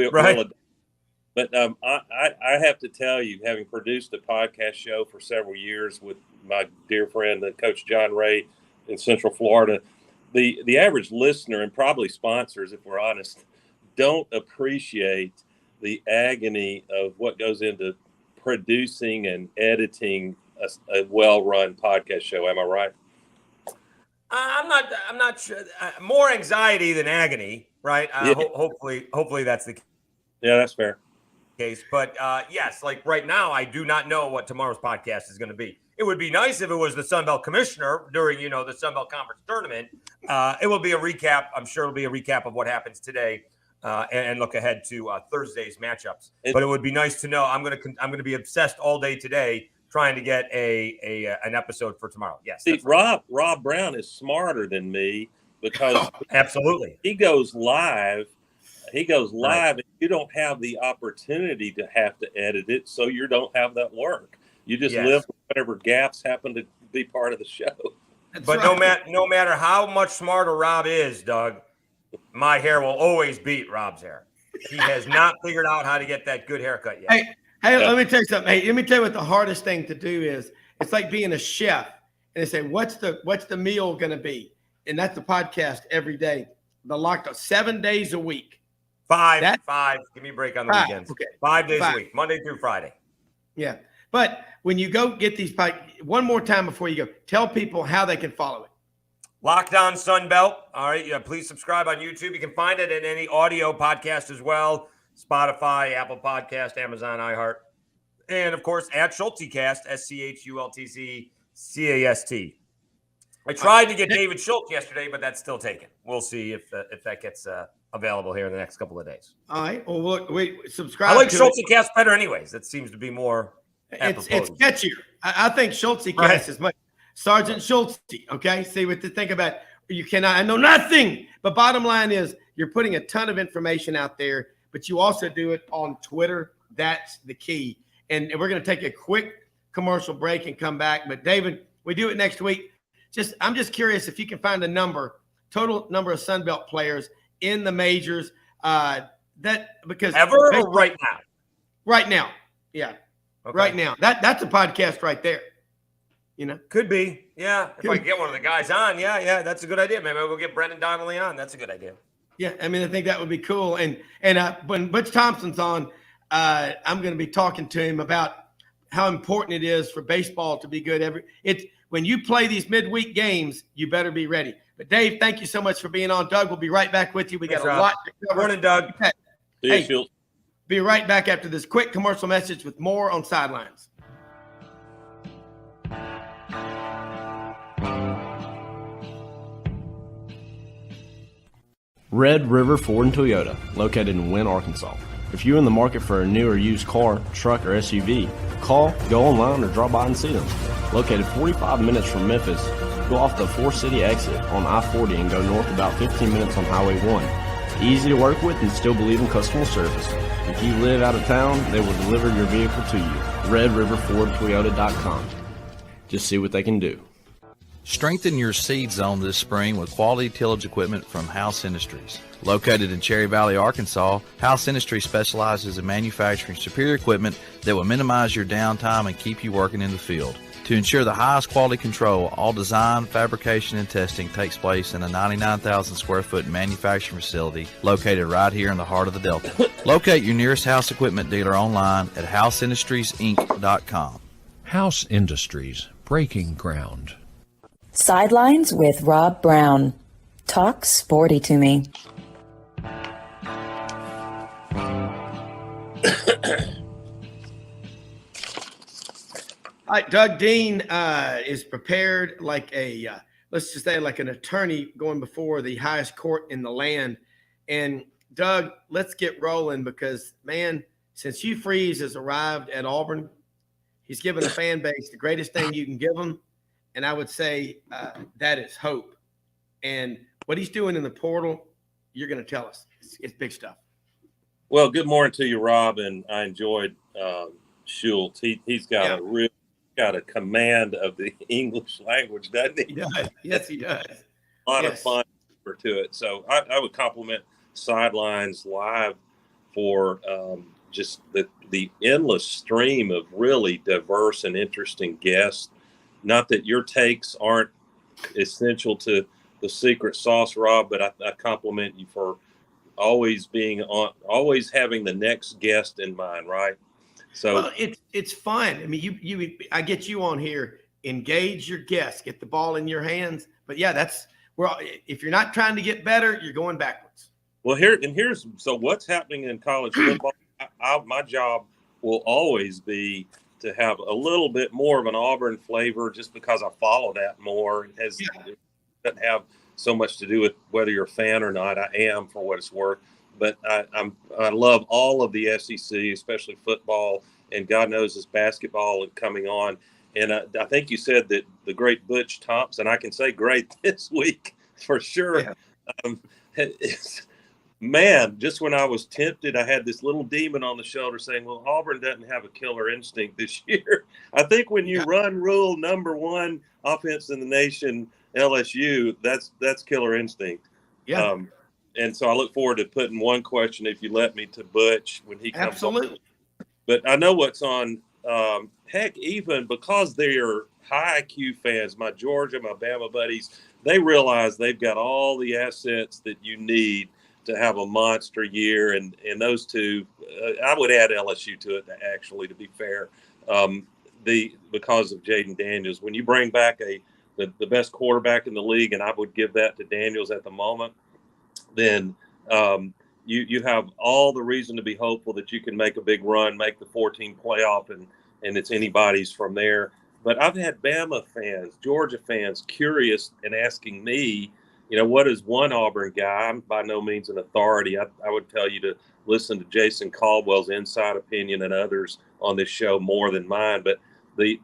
[SPEAKER 7] I have to tell you, having produced a podcast show for several years with my dear friend, Coach John Ray in Central Florida, the average listener and probably sponsors, if we're honest, don't appreciate the agony of what goes into producing and editing a well-run podcast show. Am I right?
[SPEAKER 3] I'm not sure. More anxiety than agony, right? Hopefully that's the case.
[SPEAKER 7] Yeah, that's fair.
[SPEAKER 3] But yes, like right now, I do not know what tomorrow's podcast is going to be. It would be nice if it was the Sunbelt commissioner during, the Sunbelt Conference tournament. It will be a recap. I'm sure it'll be a recap of what happens today and look ahead to Thursday's matchups. But it would be nice to know. I'm going to be obsessed all day today trying to get an episode for tomorrow. Yes.
[SPEAKER 7] See, right. Rob Browne is smarter than me because
[SPEAKER 3] absolutely
[SPEAKER 7] he goes live. Right. And you don't have the opportunity to have to edit it, so you don't have that work. You just live with whatever gaps happen to be part of the show.
[SPEAKER 3] But no matter how much smarter Rob is, Doug, my hair will always beat Rob's hair. He has not figured out how to get that good haircut yet.
[SPEAKER 2] Hey, let me tell you something. Hey, let me tell you what the hardest thing to do is. It's like being a chef, and they say, "What's the meal going to be?" And that's the podcast every day. The Lockdown 7 days a week.
[SPEAKER 3] Five. Give me a break on the weekends. Okay. 5 days a week, Monday through Friday.
[SPEAKER 2] Yeah, but when you go get these, one more time before you go, tell people how they can follow it.
[SPEAKER 3] Lockdown Sunbelt. All right. Yeah. Please subscribe on YouTube. You can find it in any audio podcast as well. Spotify, Apple Podcast, Amazon, iHeart. And, of course, at SchultzCast, SchultzCast. I tried to get David Schultz yesterday, but that's still taken. We'll see if that gets available here in the next couple of days.
[SPEAKER 2] All right. Well, look, subscribe.
[SPEAKER 3] I like SchultzCast better anyways. That seems to be more
[SPEAKER 2] It's catchier. I think SchultzCast is much. Sergeant Schultz, okay? See what to think about. You cannot. I know nothing. But bottom line is, you're putting a ton of information out there, but you also do it on Twitter. That's the key. And we're going to take a quick commercial break and come back. But David, we do it next week. I'm just curious if you can find a total number of Sunbelt players in the majors. Because
[SPEAKER 3] ever or right now?
[SPEAKER 2] Right now, yeah, okay. Right now. That's a podcast right there.
[SPEAKER 3] Could be, yeah. If I can get one of the guys on, yeah, that's a good idea. Maybe we'll get Brendan Donnelly on. That's a good idea.
[SPEAKER 2] Yeah, I mean, I think that would be cool. And when Butch Thompson's on, I'm going to be talking to him about how important it is for baseball to be good. When you play these midweek games, you better be ready. But Dave, thank you so much for being on. Doug, we'll be right back with you. We got a lot to cover.
[SPEAKER 3] Morning, Doug.
[SPEAKER 2] Okay. Hey, be right back after this quick commercial message with more on Sidelines.
[SPEAKER 4] Red River Ford and Toyota, located in Wynne, Arkansas. If you're in the market for a new or used car, truck, or SUV, call, go online, or drop by and see them. Located 45 minutes from Memphis, go off the 4-city exit on I-40 and go north about 15 minutes on Highway 1. Easy to work with and still believe in customer service. If you live out of town, they will deliver your vehicle to you. RedRiverFordToyota.com. Just see what they can do.
[SPEAKER 5] Strengthen your seed zone this spring with quality tillage equipment from House Industries. Located in Cherry Valley, Arkansas, House Industries specializes in manufacturing superior equipment that will minimize your downtime and keep you working in the field. To ensure the highest quality control, all design, fabrication, and testing takes place in a 99,000 square foot manufacturing facility located right here in the heart of the Delta. Locate your nearest House equipment dealer online at houseindustriesinc.com.
[SPEAKER 6] House Industries, breaking ground.
[SPEAKER 1] Sidelines with Rob Browne. Talk sporty to me.
[SPEAKER 2] All right, Doug Dean is prepared like let's just say like an attorney going before the highest court in the land. And Doug, let's get rolling because, man, since Hugh Freeze has arrived at Auburn, he's given the fan base the greatest thing you can give them. And I would say that is hope. And what he's doing in the portal, you're going to tell us. It's big stuff.
[SPEAKER 7] Well, good morning to you, Rob. And I enjoyed Schultz. He's got a command of the English language, doesn't he?
[SPEAKER 2] He does. Yes, he does.
[SPEAKER 7] A lot of fun to it. So I would compliment Sidelines Live for just the endless stream of really diverse and interesting guests. Not that your takes aren't essential to the secret sauce, Rob, but I compliment you for always always having the next guest in mind, right? So
[SPEAKER 2] it's fun. I mean, I get you on here, engage your guests, get the ball in your hands. But yeah, if you're not trying to get better, you're going backwards.
[SPEAKER 7] Well, here's what's happening in college football. My job will always be to have a little bit more of an Auburn flavor, just because I follow that more. It doesn't have so much to do with whether you're a fan or not. I am, for what it's worth. But I love all of the SEC, especially football, and God knows this basketball coming on. And I think you said that the great Butch Thompson, I can say great this week for sure. Yeah. Man, just when I was tempted, I had this little demon on the shoulder saying, well, Auburn doesn't have a killer instinct this year. I think when you run rule number one offense in the nation, LSU, that's killer instinct. Yeah. And so I look forward to putting one question, if you let me, to Butch when he comes.
[SPEAKER 2] Absolutely.
[SPEAKER 7] On. But I know what's on. Heck, even because they're high IQ fans, my Georgia, my Bama buddies, they realize they've got all the assets that you need to have a monster year. And those two, I would add LSU to it, to be fair, because of Jaden Daniels. When you bring back the best quarterback in the league, and I would give that to Daniels at the moment, then you have all the reason to be hopeful that you can make a big run, make the 14 playoff, and it's anybody's from there. But I've had Bama fans, Georgia fans curious and asking me, what is one Auburn guy? I'm by no means an authority. I would tell you to listen to Jason Caldwell's inside opinion and others on this show more than mine. But the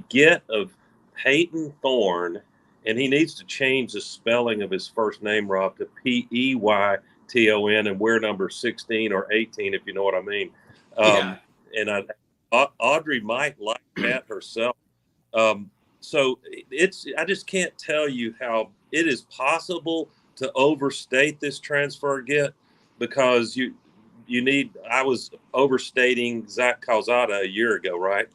[SPEAKER 7] get of Peyton Thorne and he needs to change the spelling of his first name, Rob, to Peyton, and wear number 16 or 18, if you know what I mean. And Audrey might like that herself. So I just can't tell you how it is possible to overstate this transfer because I was overstating Zach Calzada a year ago, right?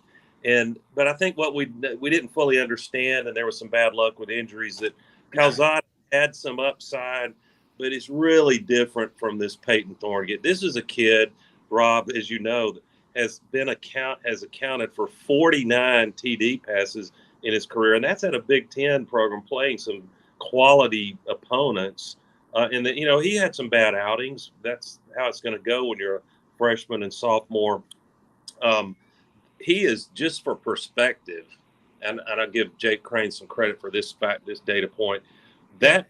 [SPEAKER 7] But I think what we didn't fully understand, and there was some bad luck with injuries, that Calzada had some upside, but it's really different from this Peyton Thorne. This is a kid, Rob, as you know, has accounted for 49 TD passes in his career, and that's at a Big Ten program playing some quality opponents. And that, he had some bad outings. That's how it's going to go when you're a freshman and sophomore. He is, just for perspective, and I'll give Jake Crane some credit for this data point. That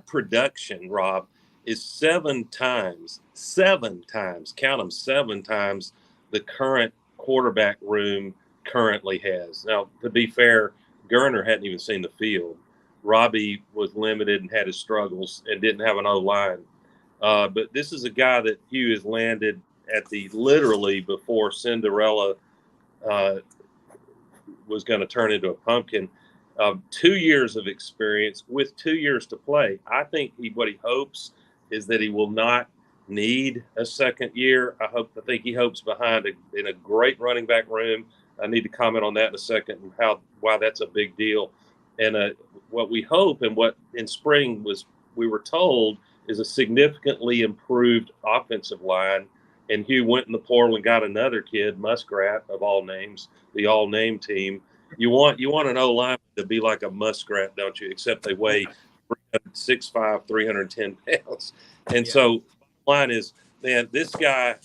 [SPEAKER 7] production, Rob, is 7 times, count them, 7 times the current quarterback room currently has. Now, to be fair, Gerner hadn't even seen the field. Robbie was limited and had his struggles and didn't have an O-line. But this is a guy that Hugh has landed at literally before Cinderella was going to turn into a pumpkin. 2 years of experience with 2 years to play. I think what he hopes is that he will not need a second year. I think he hopes behind in a great running back room. I need to comment on that in a second and why that's a big deal. And what we hope and what in spring we were told is a significantly improved offensive line. And Hugh went in the portal and got another kid, Muskrat of all names, the all-name team. You want an O-line to be like a Muskrat, don't you? Except they weigh 6'5", 310 pounds. And so the line is, man, this guy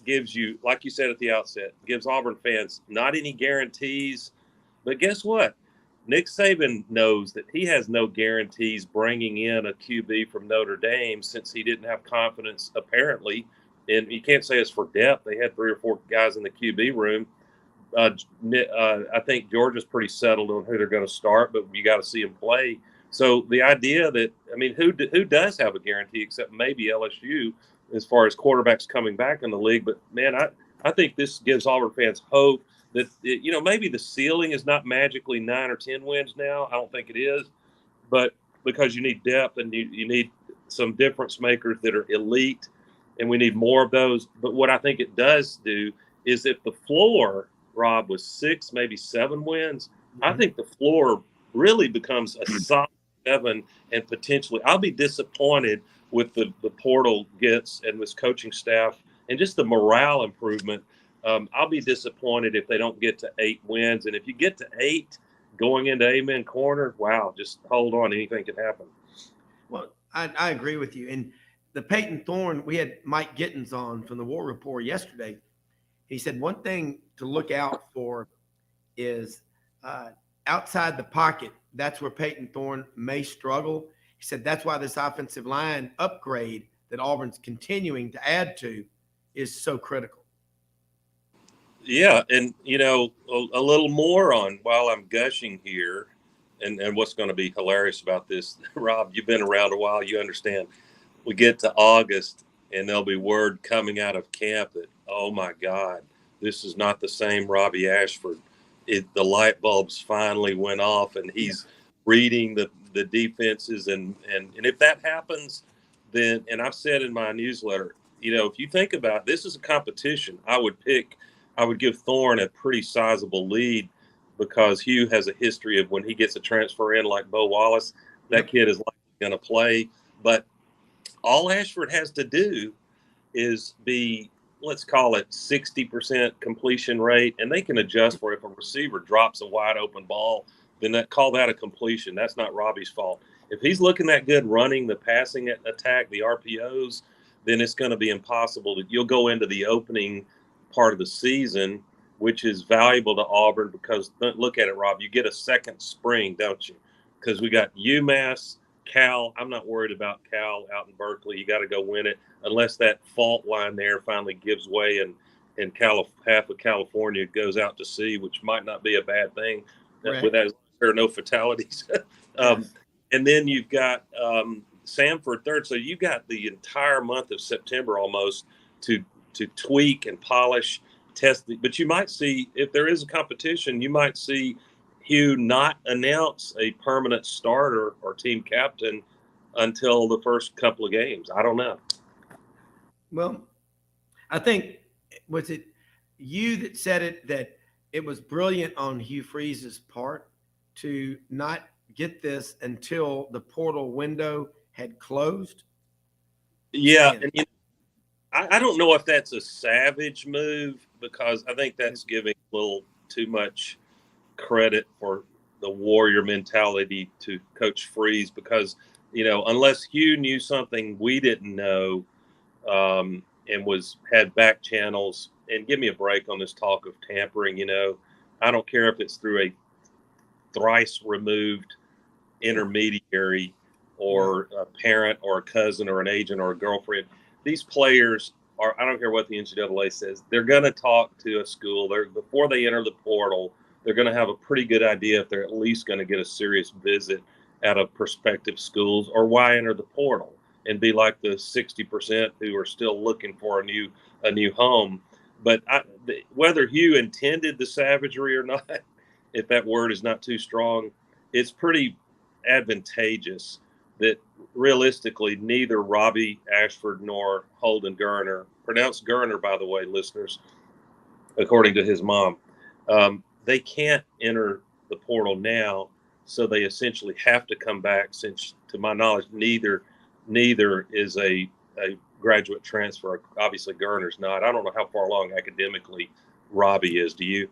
[SPEAKER 7] gives you, like you said at the outset, gives Auburn fans not any guarantees. But guess what? Nick Saban knows that he has no guarantees bringing in a QB from Notre Dame, since he didn't have confidence, apparently. And you can't say it's for depth. They had 3 or 4 guys in the QB room. I think Georgia's pretty settled on who they're going to start, but you got to see him play. So the idea that, who does have a guarantee except maybe LSU as far as quarterbacks coming back in the league? But, man, I think this gives Auburn fans hope that, maybe the ceiling is not magically 9 or 10 wins now. I don't think it is. But because you need depth and you need some difference makers that are elite, and we need more of those. But what I think it does do is, if the floor, Rob, was 6, maybe 7 wins, I think the floor really becomes a solid 7, and potentially I'll be disappointed with the portal gets and this coaching staff and just the morale improvement. I'll be disappointed if they don't get to 8 wins. And if you get to 8 going into Amen Corner, wow, just hold on. Anything can happen.
[SPEAKER 2] Well, I agree with you. And the Peyton Thorne, we had Mike Gittins on from the War Report yesterday. He said one thing to look out for is outside the pocket. That's where Peyton Thorne may struggle. He said that's why this offensive line upgrade that Auburn's continuing to add to is so critical.
[SPEAKER 7] Yeah, and, a little more on, while I'm gushing here, and what's going to be hilarious about this, Rob, you've been around a while, you understand. We get to August, and there'll be word coming out of camp that, oh, my God, this is not the same Robbie Ashford. The light bulbs finally went off, and he's reading the defenses. And if that happens, then, and I've said in my newsletter, if you think about it, this is a competition, I would give Thorne a pretty sizable lead, because Hugh has a history of when he gets a transfer in like Bo Wallace, that kid is likely going to play. But all Ashford has to do is be, let's call it 60% completion rate, and they can adjust for if a receiver drops a wide open ball, then call that a completion. That's not Robbie's fault. If he's looking that good running the passing attack, the RPOs, then it's going to be impossible. You'll go into the opening part of the season, which is valuable to Auburn, because look at it, Rob, you get a second spring, don't you? Because we got UMass, Cal. I'm not worried about Cal out in Berkeley. You got to go win it, unless that fault line there finally gives way and half of California goes out to sea, which might not be a bad thing.
[SPEAKER 2] Right.
[SPEAKER 7] With as there are no fatalities. And then you've got Samford third. So you got the entire month of September almost to tweak and polish, test. But you might see, if there is a competition, you might see Hugh not announce a permanent starter or team captain until the first couple of games. I don't know.
[SPEAKER 2] Well, I think, was it you that said it, that it was brilliant on Hugh Freeze's part to not get this until the portal window had closed?
[SPEAKER 7] Yeah. And I don't know if that's a savage move, because I think that's giving a little too much credit for the warrior mentality to Coach Freeze, because, unless Hugh knew something we didn't know, and had back channels, and give me a break on this talk of tampering. I don't care if it's through a thrice removed intermediary or a parent or a cousin or an agent or a girlfriend. These players I don't care what the NCAA says, they're going to talk to a school. Before they enter the portal, they're going to have a pretty good idea if they're at least going to get a serious visit out of prospective schools, or why enter the portal and be like the 60% who are still looking for a new home. But whether Hugh intended the savagery or not, if that word is not too strong, it's pretty advantageous that realistically neither Robbie Ashford nor Holden Geriner, pronounced Geriner, by the way, listeners, according to his mom, they can't enter the portal now, so they essentially have to come back, since, to my knowledge, neither is a graduate transfer. Obviously, Geriner's not. I don't know how far along academically Robbie is. Do you?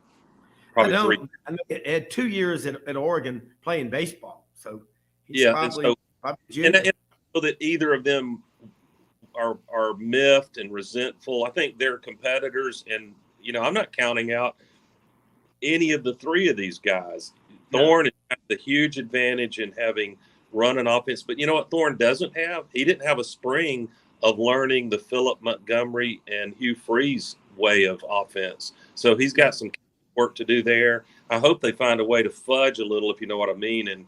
[SPEAKER 7] Probably 3.
[SPEAKER 2] I know he had 2 years at Oregon playing baseball, so he's probably junior.
[SPEAKER 7] And so that either of them are miffed and resentful. I think they're competitors, and I'm not counting out any of the 3 of these guys. Thorne has the huge advantage in having run an offense, but you know what Thorne doesn't have? He didn't have a spring of learning the Philip Montgomery and Hugh Freeze way of offense. So he's got some work to do there. I hope they find a way to fudge a little, if you know what I mean, and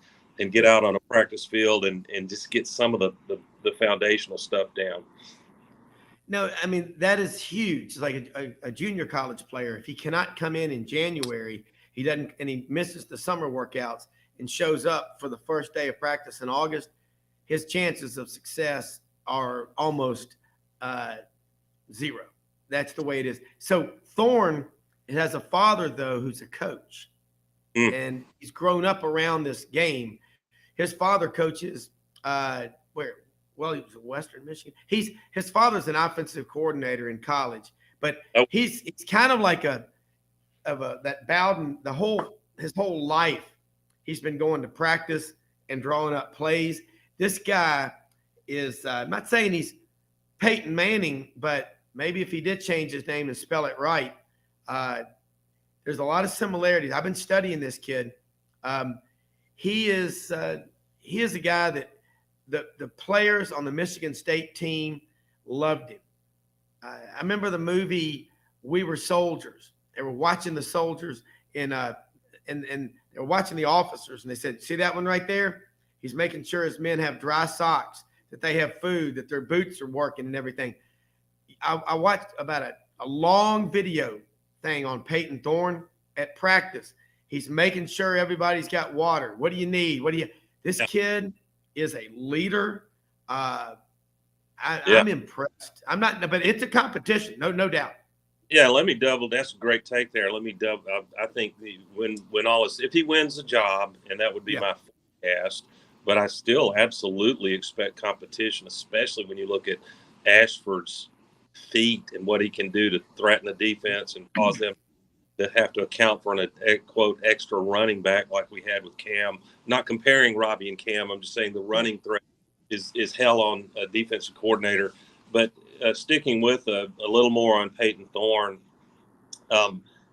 [SPEAKER 7] get out on a practice field and just get some of the foundational stuff down.
[SPEAKER 2] No, I mean, that is huge. It's like a junior college player, if he cannot come in January, he doesn't, and he misses the summer workouts and shows up for the first day of practice in August, his chances of success are almost zero. That's the way it is. So Thorne has a father, though, who's a coach, and he's grown up around this game. His father coaches where? Well, he was at Western Michigan. His father's an offensive coordinator in college, but he's kind of like that Bowden. His whole life, he's been going to practice and drawing up plays. This guy is. I'm not saying he's Peyton Manning, but maybe if he did change his name and spell it right, there's a lot of similarities. I've been studying this kid. He is a guy that the players on the Michigan State team loved him. I remember the movie We Were Soldiers. They were watching the soldiers and they were watching the officers, and they said, "See that one right there? He's making sure his men have dry socks, that they have food, that their boots are working and everything." I watched about a long video thing on Peyton Thorne at practice. He's making sure everybody's got water. What do you need? This kid is a leader. I'm impressed. I'm not, but it's a competition, no doubt.
[SPEAKER 7] Yeah, let me double. That's a great take there. Let me double. I think when all this, if he wins the job, and that would be my forecast, but I still absolutely expect competition, especially when you look at Ashford's feet and what he can do to threaten the defense and cause them to have to account for an quote extra running back like we had with Cam. Not comparing Robbie and Cam. I'm just saying the running threat is hell on a defensive coordinator. But sticking with a little more on Peyton Thorne,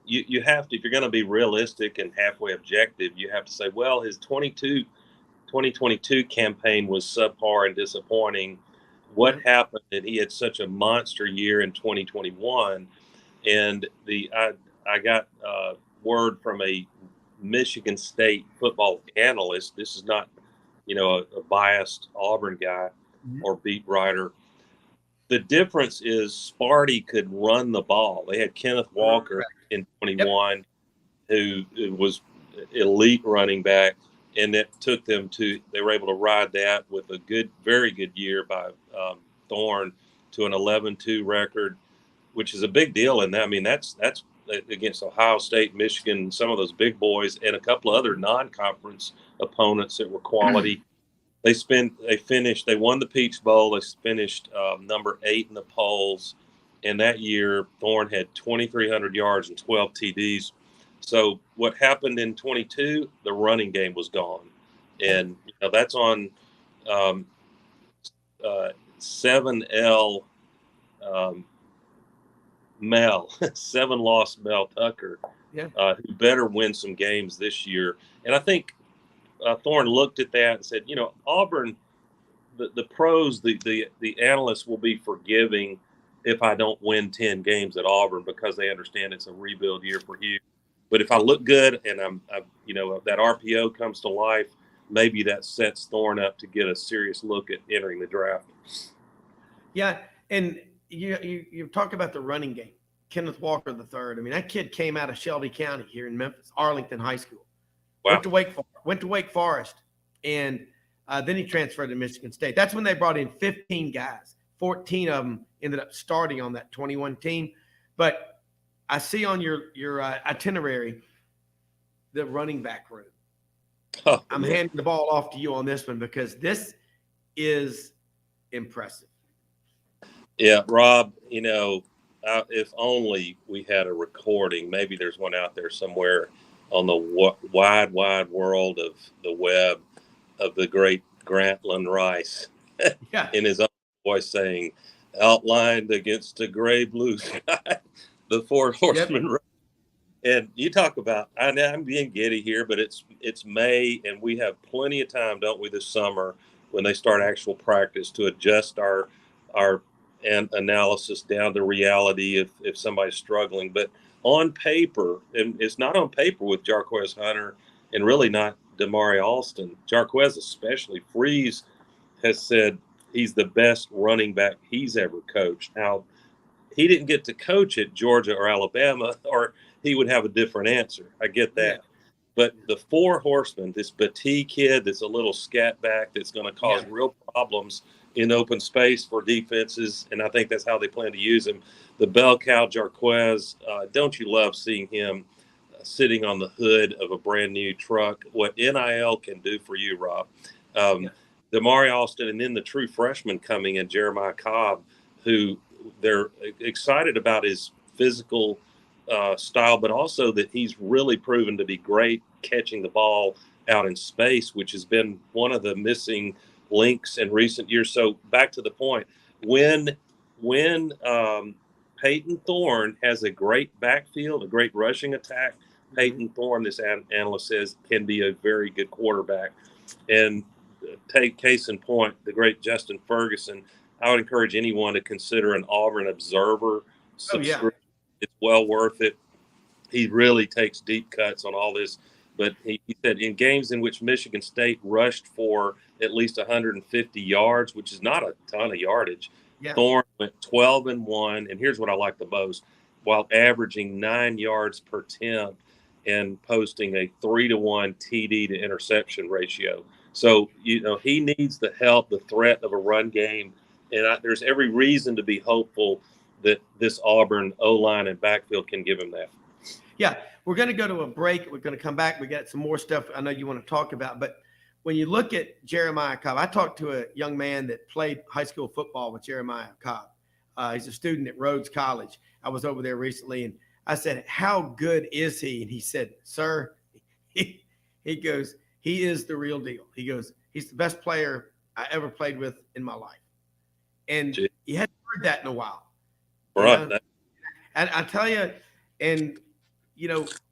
[SPEAKER 7] you have to, if you're going to be realistic and halfway objective, you have to say, well, his 2022 campaign was subpar and disappointing. What happened that he had such a monster year in 2021? And I got word from a Michigan State football analyst. This is not, a biased Auburn guy or beat writer. The difference is Sparty could run the ball. They had Kenneth Walker in 21, who was elite running back, and it took them they were able to ride that with a very good year by Thorne to an 11-2 record, which is a big deal. And I mean, that's against Ohio State, Michigan, some of those big boys, and a couple of other non-conference opponents that were quality. They won the Peach Bowl. They finished number 8 in the polls. And that year, Thorne had 2,300 yards and 12 TDs. So what happened in 22, the running game was gone. And that's on 7L Mel, 7-loss Mel Tucker, who better win some games this year. And I think Thorne looked at that and said, Auburn, the pros, the analysts will be forgiving if I don't win 10 games at Auburn because they understand it's a rebuild year for Hugh. But if I look good and that RPO comes to life, maybe that sets Thorne up to get a serious look at entering the draft.
[SPEAKER 2] Yeah, and you talk about the running game. Kenneth Walker III. I mean, that kid came out of Shelby County here in Memphis, Arlington High School.
[SPEAKER 7] Wow.
[SPEAKER 2] Went to Wake Forest, and then he transferred to Michigan State. That's when they brought in 15 guys. 14 of them ended up starting on that 21 team. But I see on your itinerary the running back room.
[SPEAKER 7] Oh,
[SPEAKER 2] I'm handing the ball off to you on this one because this is impressive.
[SPEAKER 7] Yeah, Rob, if only we had a recording. Maybe there's one out there somewhere on the wide world of the web of the great Grantland Rice in his own voice saying, outlined against a gray blue sky, the four horsemen. Yep. And you talk about, I'm being giddy here, but it's May, and we have plenty of time, don't we, this summer when they start actual practice to adjust our analysis down to reality if somebody's struggling. But on paper, and it's not on paper with Jarquez Hunter and really not Damari Alston. Jarquez especially, Freeze has said he's the best running back he's ever coached. Now, he didn't get to coach at Georgia or Alabama, or he would have a different answer. I get that. Yeah. But the four horsemen, this Batee kid that's a little scat back that's going to cause real problems in open space for defenses, and I think that's how they plan to use him. The bell cow Jarquez, don't you love seeing him sitting on the hood of a brand new truck? What NIL can do for you, Rob. Damari Alston, and then the true freshman coming in, Jeremiah Cobb, who they're excited about his physical style, but also that he's really proven to be great catching the ball out in space, which has been one of the missing links in recent years. So back to the point, when Peyton Thorne has a great backfield, a great rushing attack, Peyton Thorne, this analyst says, can be a very good quarterback. And take case in point, the great Justin Ferguson. I would encourage anyone to consider an Auburn Observer subscription. It's well worth it. He really takes deep cuts on all this. But he said in games in which Michigan State rushed for at least 150 yards, which is not a ton of yardage, Thorne went 12-1. And here's what I like the most, while averaging 9 yards per attempt and posting a 3-to-1 TD to interception ratio. So, he needs the help, the threat of a run game. And there's every reason to be hopeful that this Auburn O-line and backfield can give him that.
[SPEAKER 2] Yeah, we're going to go to a break. We're going to come back. We got some more stuff I know you want to talk about. But when you look at Jeremiah Cobb, I talked to a young man that played high school football with Jeremiah Cobb. He's a student at Rhodes College. I was over there recently, and I said, how good is he? And he said, sir, he goes, he is the real deal. He goes, he's the best player I ever played with in my life. And you hadn't heard that in a while.
[SPEAKER 7] Right.
[SPEAKER 2] And I tell you, and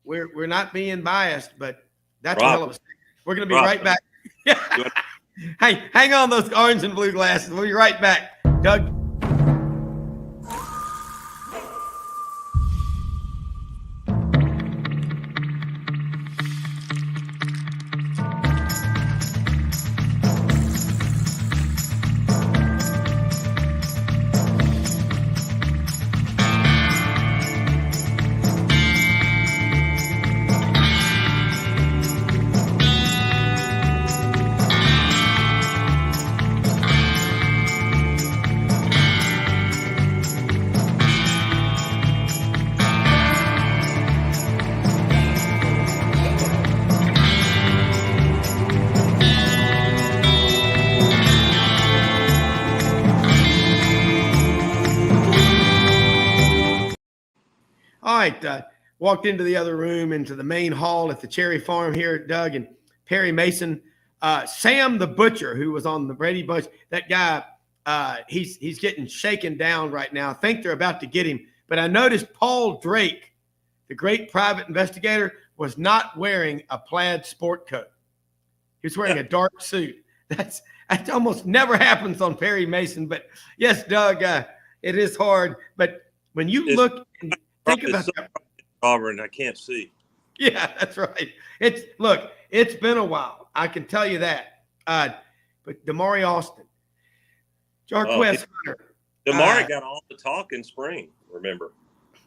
[SPEAKER 2] we're not being biased, but that's a hell of a statement. We're going to be right back. Hey, hang on those orange and blue glasses. We'll be right back. Doug. night, walked into the other room, into the main hall at the Cherry Farm here at Doug and Perry Mason. Sam the Butcher, who was on the Brady Bunch, that guy, he's getting shaken down right now. I think they're about to get him. But I noticed Paul Drake, the great private investigator, was not wearing a plaid sport coat. He was wearing a dark suit. That almost never happens on Perry Mason. But yes, Doug, it is hard. But when you look and think about that,
[SPEAKER 7] Auburn, I can't see.
[SPEAKER 2] Yeah, that's right. It's been a while. I can tell you that. But Damari Austin, Jarquez Hunter.
[SPEAKER 7] Damari got all the talk in spring, remember?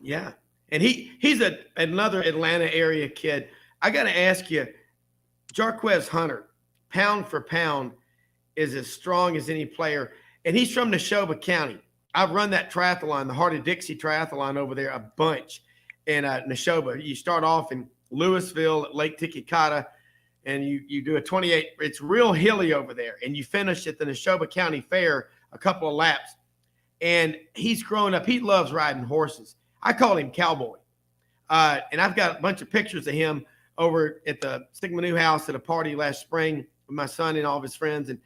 [SPEAKER 2] Yeah. And he's another Atlanta area kid. I got to ask you, Jarquez Hunter, pound for pound, is as strong as any player. And he's from Neshoba County. I've run that triathlon, the Heart of Dixie triathlon over there, a bunch in Neshoba. You start off in Louisville at Lake Titicaca, and you do a 28. It's real hilly over there. And you finish at the Neshoba County Fair a couple of laps. And he's grown up. He loves riding horses. I call him Cowboy. And I've got a bunch of pictures of him over at the Stigma New House at a party last spring with my son and all of his friends. And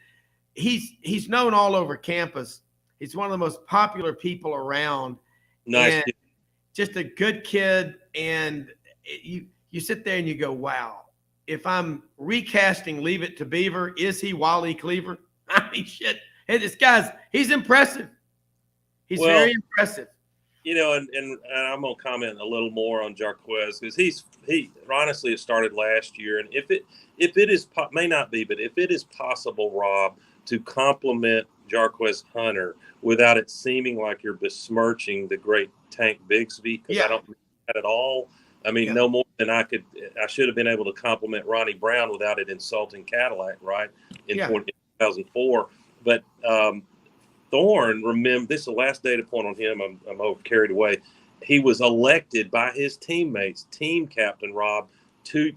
[SPEAKER 2] he's known all over campus. He's one of the most popular people around.
[SPEAKER 7] Nice.
[SPEAKER 2] And just a good kid. And you sit there and you go, wow, if I'm recasting Leave It to Beaver, is he Wally Cleaver? I mean, shit. Hey, this he's impressive. He's very impressive.
[SPEAKER 7] You know, and I'm gonna comment a little more on Jarquez because he honestly it started last year, and if it is may not be, but if it is possible, Rob, to compliment Jarquez Hunter without it seeming like you're besmirching the great Tank Bigsby, because I don't mean that at all. I mean, no more than I should have been able to compliment Ronnie Browne without it insulting Cadillac, right? In 2004, but. Thorne, remember, this is the last data point on him. I'm over carried away. He was elected by his teammates, team captain, Rob,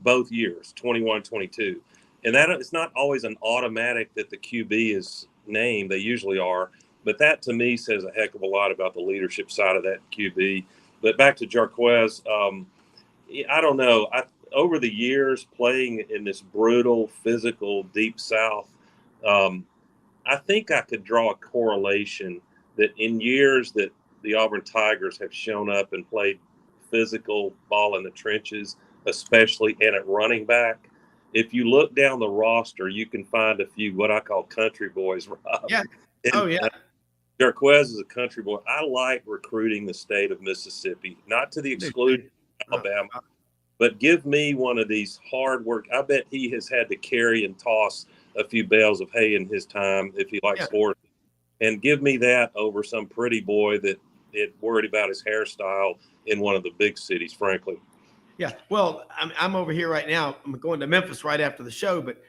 [SPEAKER 7] both years, 21, 22. And that it's not always an automatic that the QB is named. They usually are. But that, to me, says a heck of a lot about the leadership side of that QB. But back to Jarquez, I don't know. Over the years, playing in this brutal, physical, deep South, I think I could draw a correlation that in years that the Auburn Tigers have shown up and played physical ball in the trenches, especially and at running back, if you look down the roster, you can find a few what I call country boys, Rob.
[SPEAKER 2] Yeah.
[SPEAKER 7] And, Jarquez is a country boy. I like recruiting the state of Mississippi, not to the exclusion of Alabama, but give me one of these hard work. I bet he has had to carry and toss a few bales of hay in his time if he likes sports, and give me that over some pretty boy that worried about his hairstyle in one of the big cities, frankly.
[SPEAKER 2] Yeah. Well, I'm over here right now. I'm going to Memphis right after the show, but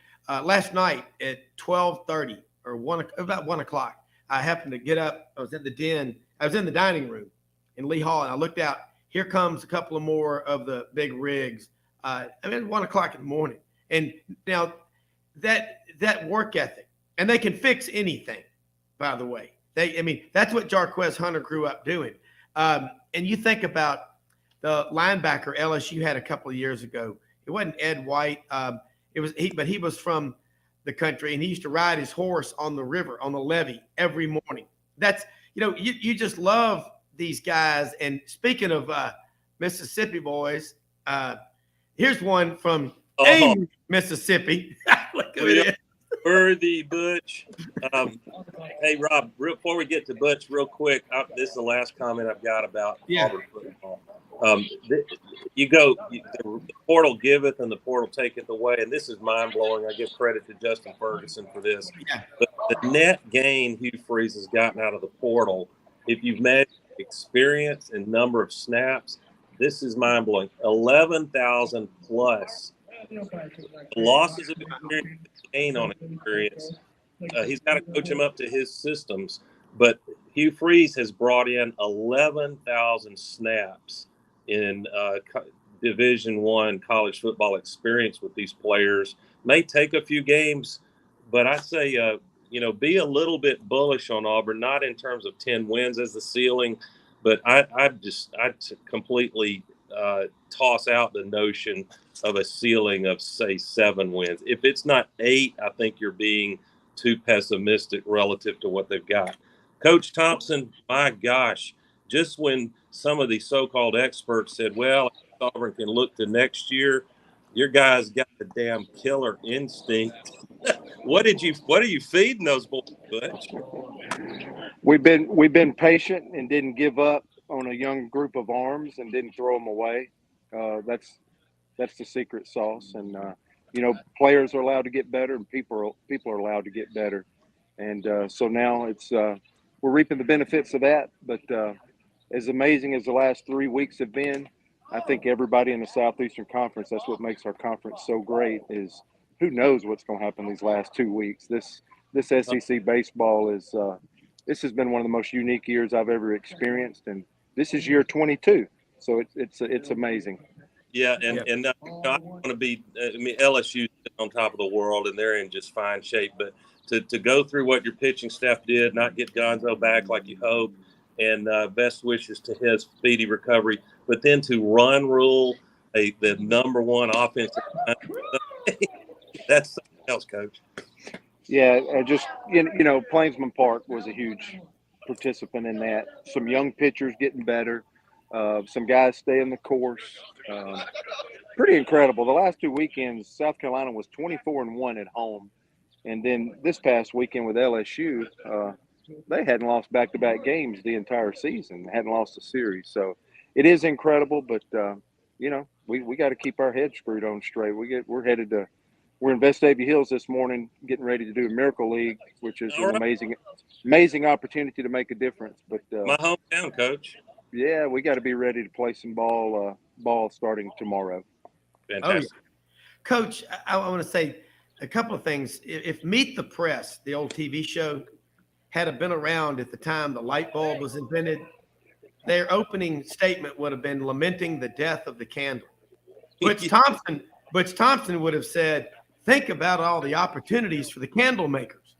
[SPEAKER 2] last night at 12:30 or about 1 o'clock, I happened to get up. I was in the den. I was in the dining room in Lee Hall, and I looked out. Here comes a couple of more of the big rigs. I mean, 1 o'clock in the morning. And now that work ethic, and they can fix anything, by the way. That's what Jarquez Hunter grew up doing. And you think about the linebacker LSU had a couple of years ago. It wasn't Ed White. But he was from the country, and he used to ride his horse on the river, on the levee every morning. That's, you just love these guys. And speaking of Mississippi boys, here's one from Mississippi. Look at it.
[SPEAKER 7] Worthy Butch. Hey, Rob, before we get to Butch, real quick, this is the last comment I've got about Auburn football. The portal giveth and the portal taketh away, and this is mind-blowing. I give credit to Justin Ferguson for this. But the net gain Hugh Freeze has gotten out of the portal, if you've measured experience and number of snaps, this is mind-blowing. 11,000 plus. The losses of experience, gain on experience. He's got to coach him up to his systems. But Hugh Freeze has brought in 11,000 snaps in Division I college football experience with these players. May take a few games, but I say, be a little bit bullish on Auburn, not in terms of 10 wins as the ceiling, But I completely toss out the notion of a ceiling of, say, 7 wins. If it's not 8, I think you're being too pessimistic relative to what they've got. Coach Thompson, my gosh, just when some of these so-called experts said, well, Auburn can look to next year, your guys got the damn killer instinct. What are you feeding those boys, Butch?
[SPEAKER 8] We've been patient and didn't give up on a young group of arms and didn't throw them away. That's the secret sauce. And players are allowed to get better, and people are allowed to get better. And so now it's we're reaping the benefits of that. But as amazing as the last 3 weeks have been, I think everybody in the Southeastern Conference, that's what makes our conference so great, is who knows what's going to happen these last 2 weeks. This SEC baseball is this has been one of the most unique years I've ever experienced, and this is year 22. So it's amazing.
[SPEAKER 7] Yeah, and I want to be. I mean, LSU's on top of the world, and they're in just fine shape. But to go through what your pitching staff did, not get Gonzo back like you hoped, and best wishes to his speedy recovery. But then to run rule the number one offensive, that's something else, Coach.
[SPEAKER 8] Yeah, just Plainsman Park was a huge participant in that. Some young pitchers getting better. Some guys staying the course. Pretty incredible. The last 2 weekends, South Carolina was 24-1 at home. And then this past weekend with LSU, they hadn't lost back-to-back games the entire season. They hadn't lost a series. So it is incredible, but, we got to keep our heads screwed on straight. We're in Vestavia Hills this morning getting ready to do a Miracle League, which is an amazing opportunity to make a difference. But
[SPEAKER 7] my hometown, Coach.
[SPEAKER 8] Yeah, we got to be ready to play some ball starting tomorrow.
[SPEAKER 7] Fantastic.
[SPEAKER 2] Oh, yeah. Coach, I want to say a couple of things. If Meet the Press, the old TV show, had been around at the time the light bulb was invented, their opening statement would have been lamenting the death of the candle. Butch Thompson would have said, think about all the opportunities for the candle makers.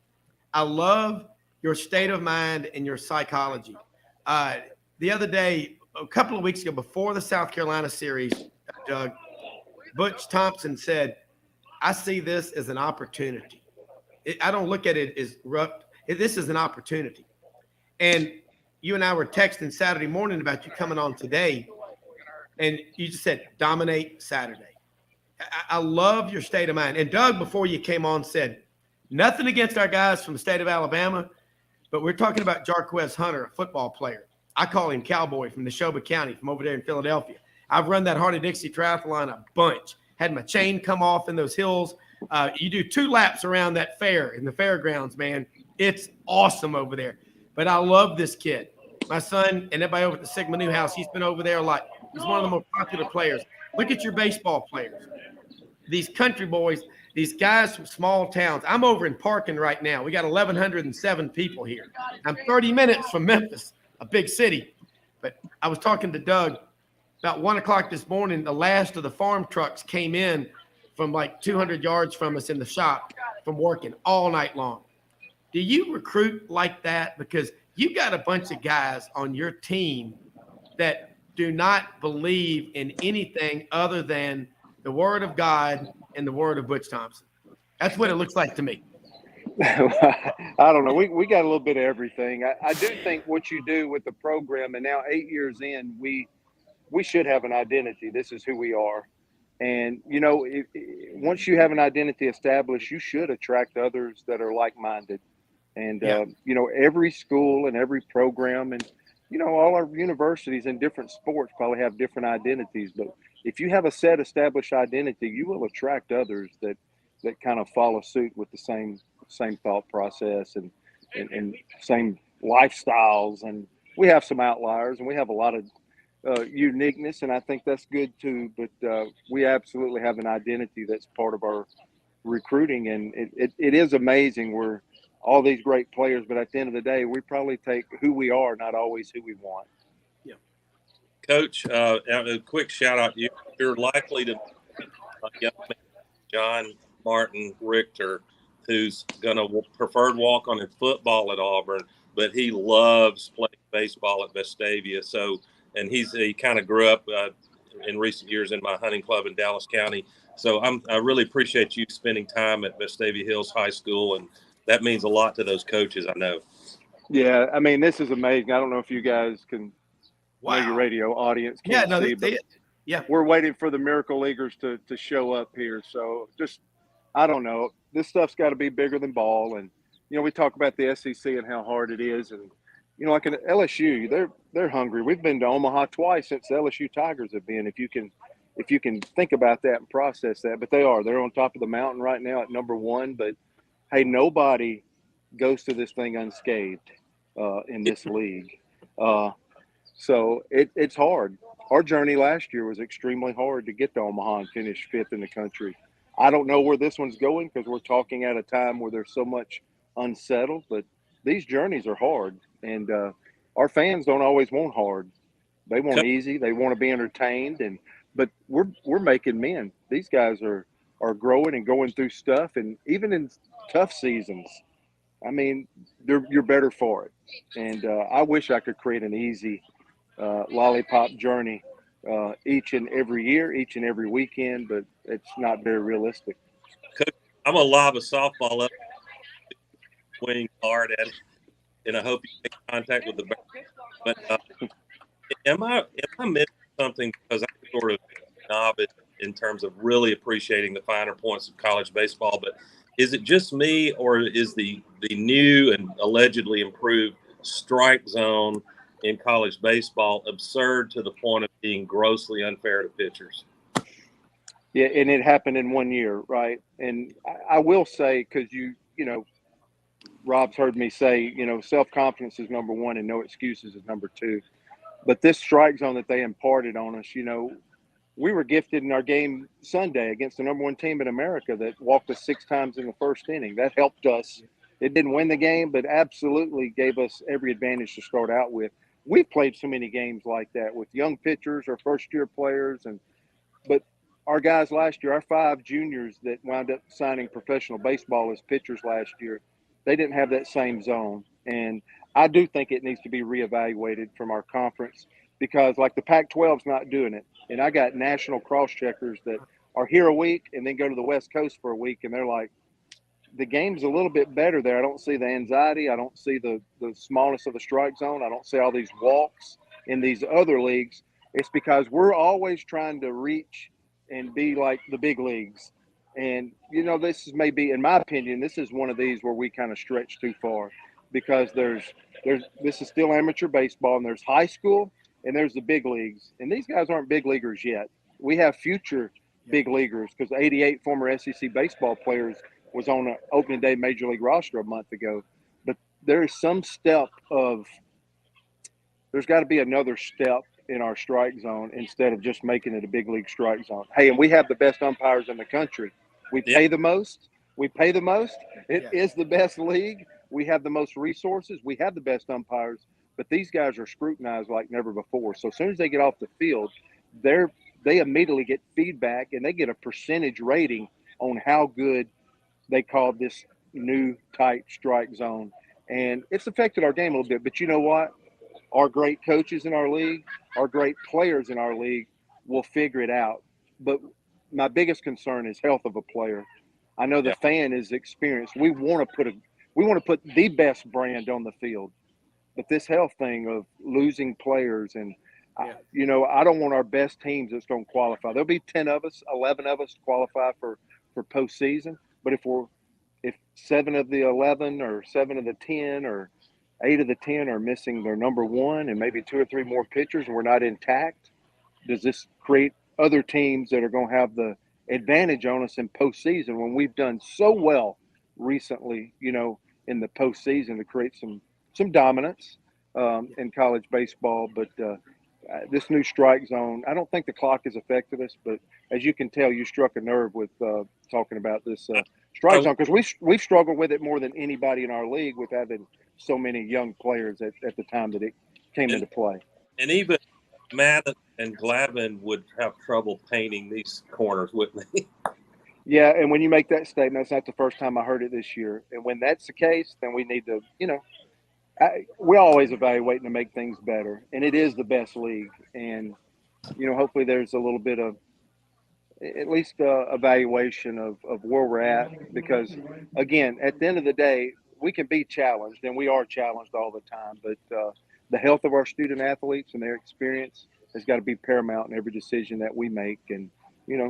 [SPEAKER 2] I love your state of mind and your psychology. The other day, a couple of weeks ago, before the South Carolina series, Doug, Butch Thompson said, I see this as an opportunity. I don't look at it as rough. This is an opportunity. And you and I were texting Saturday morning about you coming on today, and you just said, dominate Saturday. I love your state of mind. And Doug, before you came on, said, nothing against our guys from the state of Alabama, but we're talking about Jarquez Hunter, a football player. I call him Cowboy from Neshoba County, from over there in Philadelphia. I've run that Harley-Dixie triathlon a bunch. Had my chain come off in those hills. You do 2 laps around that fair in the fairgrounds, man. It's awesome over there. But I love this kid. My son and everybody over at the Sigma Newhouse, he's been over there a lot. He's one of the most popular players. Look at your baseball players. These country boys, these guys from small towns. I'm over in Parkin right now. We got 1,107 people here. I'm 30 minutes from Memphis, a big city. But I was talking to Doug about 1 o'clock this morning. The last of the farm trucks came in from like 200 yards from us in the shop from working all night long. Do you recruit like that? Because you got a bunch of guys on your team that do not believe in anything other than the word of God and the word of Butch Thompson. That's what it looks like to me.
[SPEAKER 8] I don't know. We got a little bit of everything. I do think what you do with the program, and now 8 years in, we should have an identity. This is who we are. And, once you have an identity established, you should attract others that are like-minded. And, every school and every program and, all our universities in different sports probably have different identities. But if you have a set established identity, you will attract others that kind of follow suit with the same thought process and same lifestyles. And we have some outliers and we have a lot of uniqueness, and I think that's good too. But we absolutely have an identity that's part of our recruiting, and it is amazing. We're all these great players, but at the end of the day, we probably take who we are, not always who we want.
[SPEAKER 2] Yeah.
[SPEAKER 7] Coach, a quick shout out. You're likely to John Martin Richter, who's going to preferred walk on in football at Auburn. but he loves playing baseball at Vestavia. So, and he kind of grew up in recent years in my hunting club in Dallas County. So I really appreciate you spending time at Vestavia Hills High School, and that means a lot to those coaches, I know.
[SPEAKER 8] Yeah, I mean, this is amazing. I don't know if you guys can,
[SPEAKER 2] Wow.
[SPEAKER 8] your radio audience can't see, but we're waiting for the Miracle Leaguers to show up here. So just, I don't know. This stuff's got to be bigger than ball. And, you know, we talk about the SEC and how hard it is. And, you know, like in LSU, they're hungry. We've been to Omaha twice since the LSU Tigers have been, if you can think about that and process that. But they're on top of the mountain right now at number 1. But, hey, nobody goes to this thing unscathed in this league. So it's hard. Our journey last year was extremely hard to get to Omaha and finish 5th in the country. I don't know where this one's going because we're talking at a time where there's so much unsettled, but these journeys are hard. And our fans don't always want hard. They want easy. They want to be entertained. But we're making men. These guys are growing and going through stuff. And even in tough seasons, I mean, you're better for it. And I wish I could create an easy lollipop journey each and every year, each and every weekend, but it's not very realistic.
[SPEAKER 7] I'm going to lob a softball up, swing hard at it, and I hope you make contact with the bat. But am I missing something? Because I'm sort of novice in terms of really appreciating the finer points of college baseball, but is it just me, or is the new and allegedly improved strike zone in college baseball absurd to the point of being grossly unfair to pitchers?
[SPEAKER 8] Yeah, and it happened in 1 year, right? And I will say, because you know, Rob's heard me say, you know, self-confidence is number 1 and no excuses is number 2. But this strike zone that they imparted on us, you know, we were gifted in our game Sunday against the number 1 team in America that walked us 6 times in the first inning. That helped us. It didn't win the game, but absolutely gave us every advantage to start out with. We've played so many games like that with young pitchers or first-year players. But our guys last year, our 5 juniors that wound up signing professional baseball as pitchers last year, they didn't have that same zone. And I do think it needs to be reevaluated from our conference because, like, the Pac-12 is not doing it. And I got national cross-checkers that are here a week and then go to the West Coast for a week, and they're like, the game's a little bit better there. I don't see the anxiety. I don't see the smallness of the strike zone. I don't see all these walks in these other leagues. It's because we're always trying to reach and be like the big leagues. And, you know, this is maybe, in my opinion, this is one of these where we kind of stretch too far because this is still amateur baseball, and there's high school and there's the big leagues. And these guys aren't big leaguers yet. We have future big leaguers because 88 former SEC baseball players was on an opening day major league roster a month ago. But there's some step of – there's got to be another step in our strike zone instead of just making it a big league strike zone. Hey, and we have the best umpires in the country. We pay the most. It is the best league. We have the most resources. We have the best umpires. But these guys are scrutinized like never before. So as soon as they get off the field, they immediately get feedback, and they get a percentage rating on how good they called this new tight strike zone. And it's affected our game a little bit. But you know what? Our great coaches in our league, our great players in our league will figure it out. But my biggest concern is health of a player. I know the fan is experienced. We want to put the best brand on the field. But this health thing of losing players and, you know, I don't want our best teams that's going to qualify. There'll be 10 of us, 11 of us qualify for postseason. But if 7 of the 11 or 7 of the 10 or 8 of the 10 are missing their number 1 and maybe 2 or 3 more pitchers and we're not intact, does this create other teams that are going to have the advantage on us in postseason when we've done so well recently, you know, in the postseason to create some dominance in college baseball. But this new strike zone, I don't think the clock has affected us, but as you can tell, you struck a nerve with talking about this strike zone because we've struggled with it more than anybody in our league with having so many young players at the time that it came into play.
[SPEAKER 7] And even Madden and Glavin would have trouble painting these corners, wouldn't they?
[SPEAKER 8] Yeah, and when you make that statement, that's not the first time I heard it this year. And when that's the case, then we need to, you know, we're always evaluating to make things better, and it is the best league. And hopefully there's a little bit of at least evaluation of where we're at, because again, at the end of the day, we can be challenged, and we are challenged all the time. But the health of our student athletes and their experience has got to be paramount in every decision that we make. And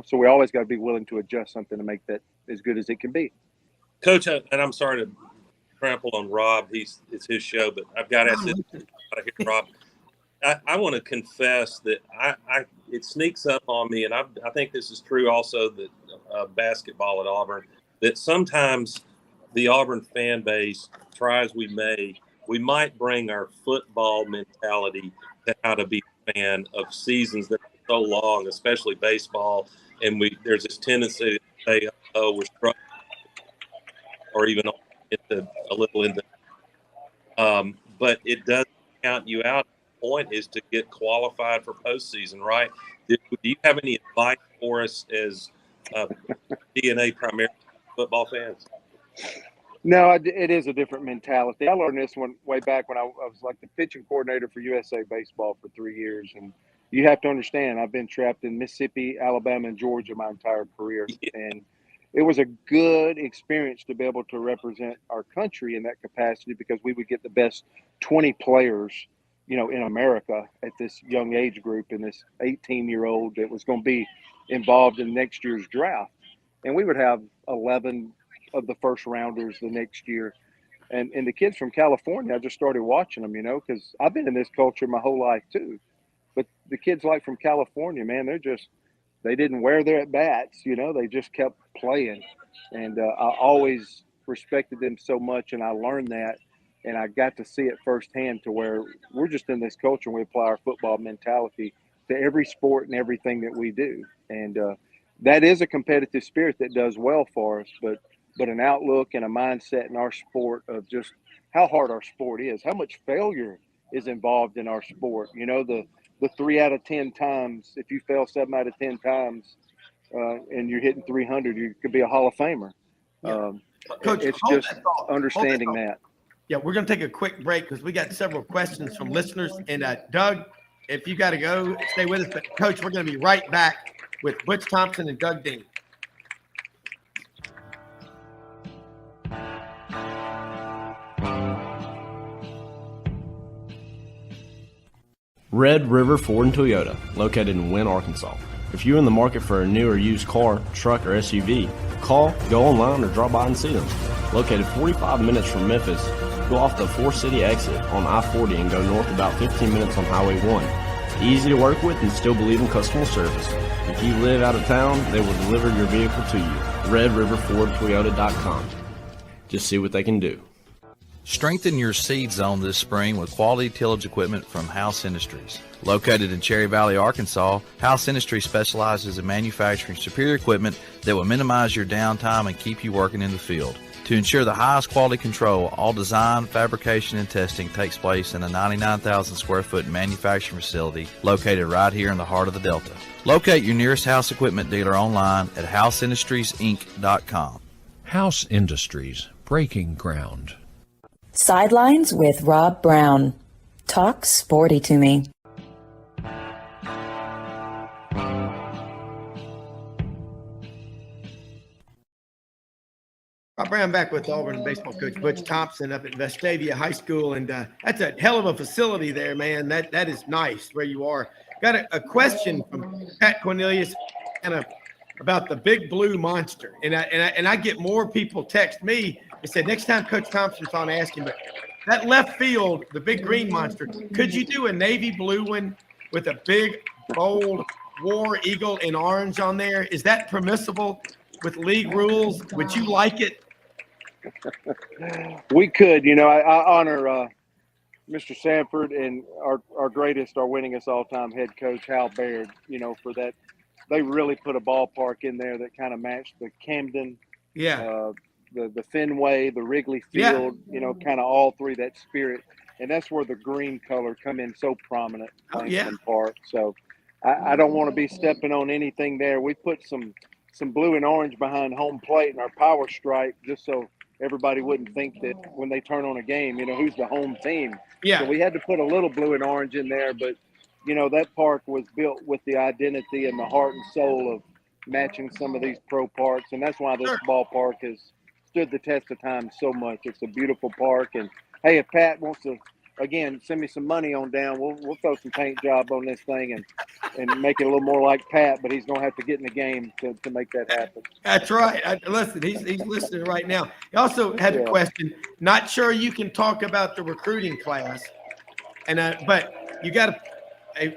[SPEAKER 8] so we always got to be willing to adjust something to make that as good as it can be.
[SPEAKER 7] Coach, and I'm sorry to trample on Rob. It's his show, but I've got to ask this. Rob, I want to confess that it sneaks up on me, and I think this is true also that basketball at Auburn, that sometimes the Auburn fan base, try as we may, we might bring our football mentality to how to be a fan of seasons that are so long, especially baseball, and there's this tendency to say, oh, we're struggling, or even into a little into, but it does count you out. The point is to get qualified for postseason, right? Do you have any advice for us as DNA primarily football fans?
[SPEAKER 8] No, it is a different mentality. I learned this one way back when I was like the pitching coordinator for USA Baseball for 3 years. And you have to understand, I've been trapped in Mississippi, Alabama, and Georgia my entire career. Yeah. And it was a good experience to be able to represent our country in that capacity, because we would get the best 20 players, in America at this young age group, and this 18-year-old that was going to be involved in next year's draft. And we would have 11 of the first rounders the next year. And the kids from California, I just started watching them, because I've been in this culture my whole life too. But the kids from California, man, they didn't wear their at-bats, they just kept playing. And I always respected them so much, and I learned that. And I got to see it firsthand, to where we're just in this culture and we apply our football mentality to every sport and everything that we do. And that is a competitive spirit that does well for us, but an outlook and a mindset in our sport of just how hard our sport is, how much failure is involved in our sport. The 3 out of 10 times, if you fail 7 out of 10 times and you're hitting 300, you could be a Hall of Famer.
[SPEAKER 2] Yeah. Coach,
[SPEAKER 8] it's just understanding that.
[SPEAKER 2] Yeah, we're going to take a quick break because we got several questions from listeners. And Doug, if you got to go, stay with us. But, Coach, we're going to be right back with Butch Thompson and Doug Dean.
[SPEAKER 4] Red River Ford and Toyota, located in Wynne, Arkansas. If you're in the market for a new or used car, truck, or SUV, call, go online, or drop by and see them. Located 45 minutes from Memphis, go off the 4-city exit on I-40 and go north about 15 minutes on Highway 1. Easy to work with and still believe in customer service. If you live out of town, they will deliver your vehicle to you. RedRiverFordToyota.com. Just see what they can do.
[SPEAKER 5] Strengthen your seed zone this spring with quality tillage equipment from House Industries. Located in Cherry Valley, Arkansas, House Industries specializes in manufacturing superior equipment that will minimize your downtime and keep you working in the field. To ensure the highest quality control, all design, fabrication, and testing takes place in a 99,000 square foot manufacturing facility located right here in the heart of the Delta. Locate your nearest House equipment dealer online at houseindustriesinc.com.
[SPEAKER 6] House Industries, breaking ground.
[SPEAKER 1] Sidelines with Rob Browne. Talk sporty to me.
[SPEAKER 2] Rob Browne back with Auburn baseball coach Butch Thompson up at Vestavia High School. And that's a hell of a facility there, man. That is nice where you are. Got a question from Pat Cornelius about the big blue monster. And I get more people text me. They said, next time Coach Thompson's on, ask him, but that left field, the big green monster, could you do a navy blue one with a big, bold war eagle in orange on there? Is that permissible with league rules? Would you like it?
[SPEAKER 8] We could. I honor Mr. Sanford and our winningest all-time head coach, Hal Baird, for that. They really put a ballpark in there that kind of matched the Camden, the Fenway, the Wrigley Field, kind of all three, that spirit. And that's where the green color come in so prominent in Park. So I don't want to be stepping on anything there. We put some blue and orange behind home plate and our power stripe just so everybody wouldn't think that when they turn on a game, who's the home team.
[SPEAKER 2] Yeah.
[SPEAKER 8] So we had to put a little blue and orange in there, but that park was built with the identity and the heart and soul of matching some of these pro parks, and that's why this ballpark has stood the test of time so much. It's a beautiful park, and hey, if Pat wants to again send me some money on down, we'll throw some paint job on this thing and make it a little more like Pat, but he's gonna have to get in the game to make that happen.
[SPEAKER 2] That's right. Listen, he's listening right now. He also had a question. Not sure you can talk about the recruiting class, and but you got a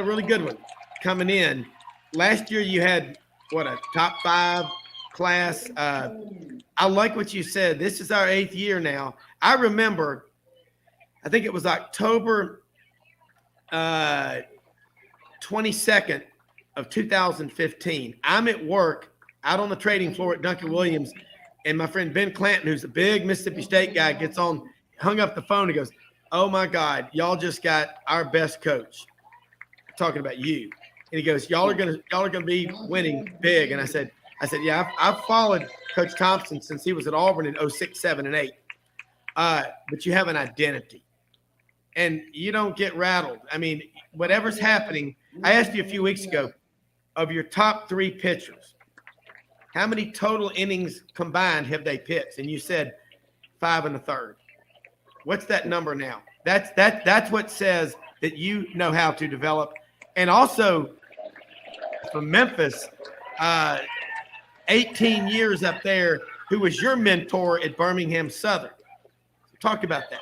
[SPEAKER 2] really good one coming in. Last year you had a top 5 class. I like what you said. This is our 8th year now. I remember, I think it was October 22nd of 2015. I'm at work out on the trading floor at Duncan Williams, and my friend Ben Clanton, who's a big Mississippi State guy, hung up the phone and goes, "Oh my God, y'all just got our best coach." Talking about you. And he goes, y'all are gonna be winning big. And I said, yeah, I've followed Coach Thompson since he was at Auburn in 06, 7, and 8. But you have an identity, and you don't get rattled. I mean, whatever's happening. I asked you a few weeks ago, of your top 3 pitchers, how many total innings combined have they pitched? And you said 5 1/3. What's that number now? That's what says that you know how to develop. And also from Memphis, 18 years up there, who was your mentor at Birmingham Southern. Talk about that.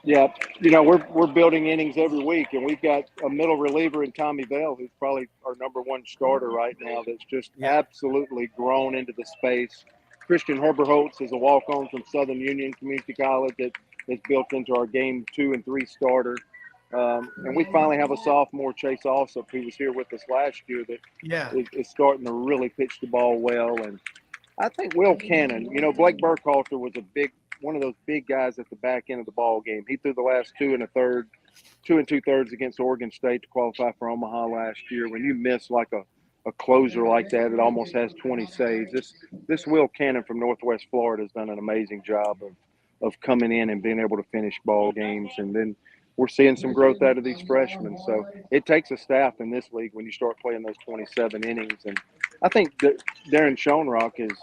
[SPEAKER 8] Yeah, we're building innings every week, and we've got a middle reliever in Tommy Vale, who's probably our number 1 starter right now, that's just absolutely grown into the space. Christian Herberholtz is a walk-on from Southern Union Community College that is built into our game 2 and 3 starter. And we finally have a sophomore, Chase Alsop, who was here with us last year, that is starting to really pitch the ball well. And I think Will Cannon, Blake Burkhalter was one of those big guys at the back end of the ball game. He threw the last 2 2/3 against Oregon State to qualify for Omaha last year. When you miss like a closer like that, it almost has 20 saves. This Will Cannon from Northwest Florida has done an amazing job of coming in and being able to finish ball games. And then we're seeing some growth out of these freshmen. So it takes a staff in this league when you start playing those 27 innings. And I think that Darren Schoenrock is,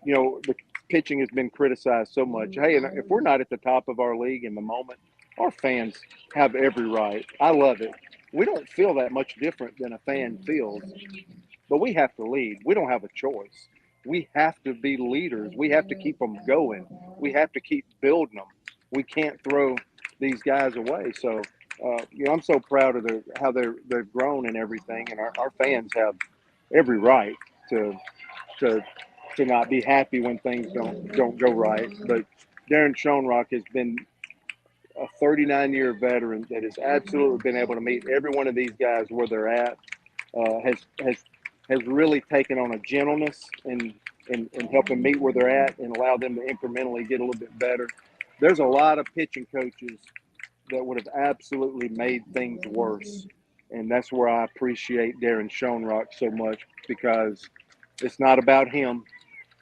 [SPEAKER 8] the pitching has been criticized so much. Hey, and if we're not at the top of our league in the moment, our fans have every right. I love it. We don't feel that much different than a fan feels, but we have to lead. We don't have a choice. We have to be leaders. We have to keep them going. We have to keep building them. We can't throw these guys away. So, I'm so proud of how they've grown and everything. And our fans have every right to not be happy when things don't go right. But Darren Schoenrock has been a 39-year veteran that has absolutely been able to meet every one of these guys where they're at. Has really taken on a gentleness and help them meet where they're at and allow them to incrementally get a little bit better. There's a lot of pitching coaches that would have absolutely made things worse. And that's where I appreciate Darren Schoenrock so much, because it's not about him.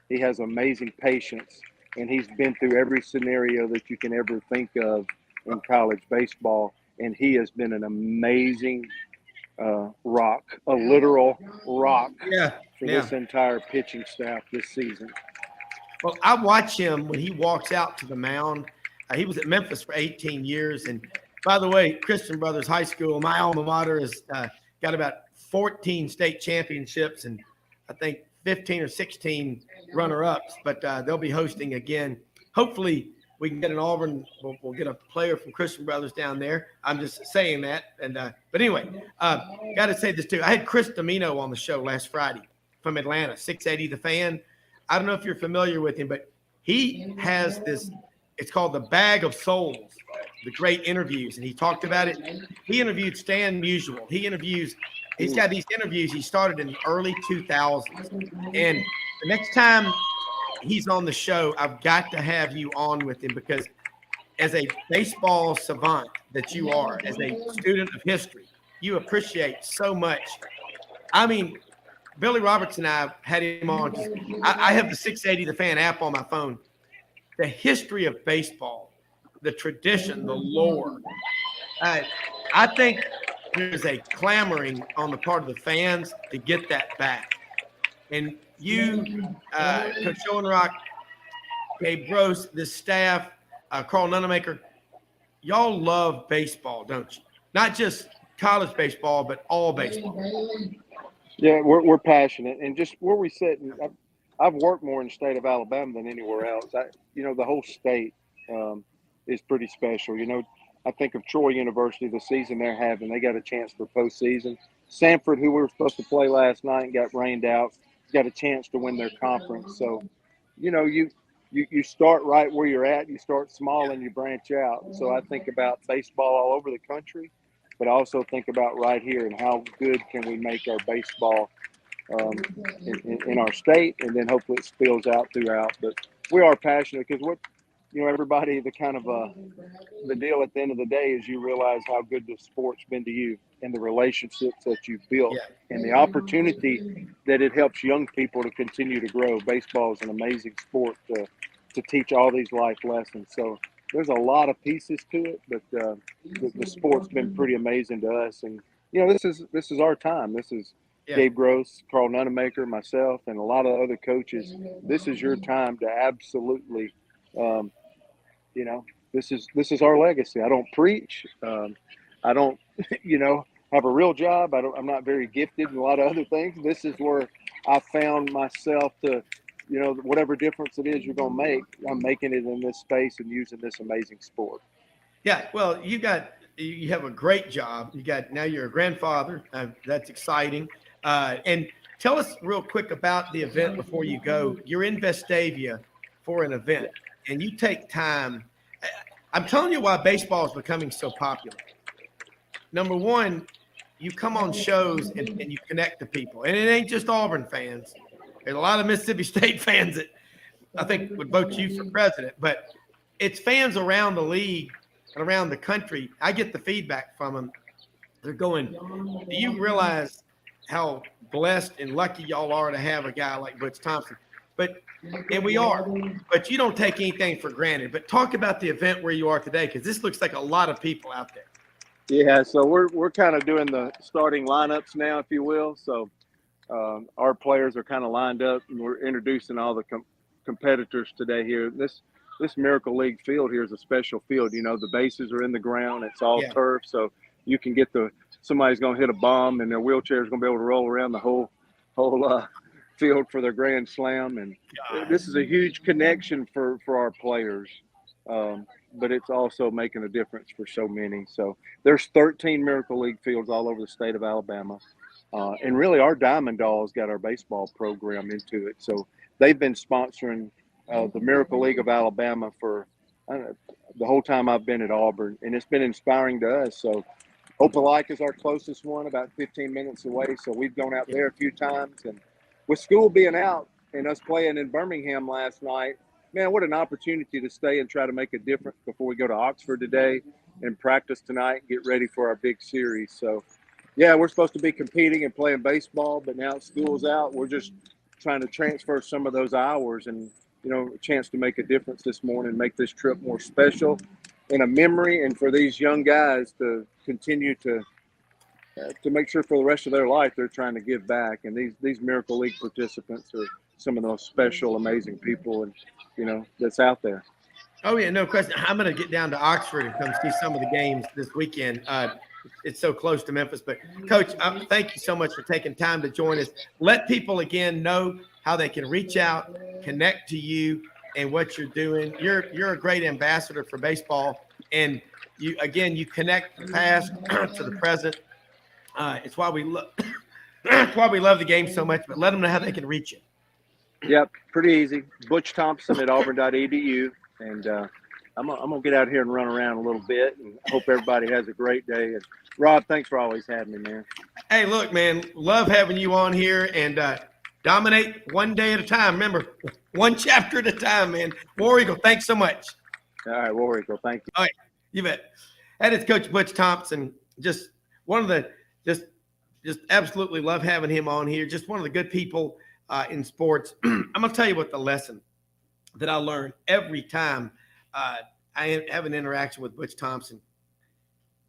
[SPEAKER 8] He has amazing patience, and he's been through every scenario that you can ever think of in college baseball. And he has been an amazing rock, a literal rock for this entire pitching staff this season.
[SPEAKER 2] Well, I watch him when he walks out to the mound. He was at Memphis for 18 years. And by the way, Christian Brothers High School, my alma mater, has got about 14 state championships and I think 15 or 16 runner-ups. But they'll be hosting again. Hopefully we can get an Auburn. We'll get a player from Christian Brothers down there. I'm just saying that. And but anyway, got to say this too. I had Chris Domino on the show last Friday from Atlanta, 680 The Fan. I don't know if you're familiar with him, but he has this, it's called the Bag of Souls, the great interviews. And he talked about it. He interviewed Stan Musial. He's got these interviews he started in the early 2000s. And the next time he's on the show, I've got to have you on with him, because as a baseball savant that you are, as a student of history, you appreciate so much. I mean, Billy Roberts and I had him on. I have the 680 The Fan app on my phone. The history of baseball, the tradition, the lore. I think there's a clamoring on the part of the fans to get that back. And you, Coach Schoenrock, Gabe Gross, this staff, Carl Nunemaker, y'all love baseball, don't you? Not just college baseball, but all baseball.
[SPEAKER 8] Yeah, we're passionate, and just where we sit. I've worked more in the state of Alabama than anywhere else. The whole state is pretty special. I think of Troy University, the season they're having. They got a chance for postseason. Sanford, who we were supposed to play last night and got rained out, got a chance to win their conference. So, you start right where you're at. You start small and you branch out. So I think about baseball all over the country, but I also think about right here and how good can we make our baseball in our state, and then hopefully it spills out throughout. But we are passionate because everybody, the kind of the deal at the end of the day is you realize how good the sport's been to you and the relationships that you've built and the opportunity that it helps young people to continue to grow. Baseball is an amazing sport to teach all these life lessons. So there's a lot of pieces to it, but the sport's been pretty amazing to us. And this is our time. This is Gabe Gross, Carl Nunemaker, myself, and a lot of other coaches. This is your time to absolutely, this is our legacy. I don't preach. I don't, have a real job. I'm not very gifted in a lot of other things. This is where I found myself to, whatever difference it is you're going to make, I'm making it in this space and using this amazing sport.
[SPEAKER 2] Yeah, well, you have a great job. Now you're a grandfather. That's exciting. And tell us real quick about the event before you go. You're in Vestavia for an event, and you take time. I'm telling you why baseball is becoming so popular. Number one, you come on shows and you connect to people. And it ain't just Auburn fans. There's a lot of Mississippi State fans that I think would vote you for president. But it's fans around the league and around the country. I get the feedback from them. They're going, do you realize how blessed and lucky y'all are to have a guy like Butch Thompson? And we are. But you don't take anything for granted. But talk about the event where you are today, because this looks like a lot of people out there.
[SPEAKER 8] Yeah, so we're kind of doing the starting lineups now, if you will. So our players are kind of lined up, and we're introducing all the competitors today here. This Miracle League field here is a special field. The bases are in the ground. It's all turf, so you can get somebody's going to hit a bomb, and their wheelchair is going to be able to roll around the whole field for their grand slam. And this is a huge connection for our players. But it's also making a difference for so many. So there's 13 Miracle League fields all over the state of Alabama. And really our Diamond Dolls got our baseball program into it. So they've been sponsoring the Miracle League of Alabama for the whole time I've been at Auburn. And it's been inspiring to us. So Opelika is our closest one, about 15 minutes away. So we've gone out there a few times. And with school being out and us playing in Birmingham last night, man, what an opportunity to stay and try to make a difference before we go to Oxford today and practice tonight and get ready for our big series. So, we're supposed to be competing and playing baseball, but now school's out. We're just trying to transfer some of those hours and, a chance to make a difference this morning, make this trip more special and a memory, and for these young guys to continue to make sure for the rest of their life they're trying to give back. And these Miracle League participants are some of those special, amazing people and that's out there.
[SPEAKER 2] Oh yeah, no question. I'm going to get down to Oxford and come see some of the games this weekend. It's so close to Memphis. But Coach, thank you so much for taking time to join us. Let people again know how they can reach out, connect to you, and what you're doing. You're a great ambassador for baseball, and you connect the past to the present. It's why we love the game so much. But let them know how they can reach you.
[SPEAKER 8] Yep, pretty easy. Butch Thompson at auburn.edu. And I'm gonna get out here and run around a little bit, and hope everybody has a great day. And Rob, thanks for always having me, man.
[SPEAKER 2] Hey, look, man, love having you on here, and dominate one day at a time. Remember, one chapter at a time, man. War Eagle, thanks so much.
[SPEAKER 8] All right, War Eagle, thank you.
[SPEAKER 2] All right, you bet. That is Coach Butch Thompson, just one of the just absolutely love having him on here. Just one of the good people in sports. I'm going to tell you what the lesson that I learn every time I have an interaction with Butch Thompson.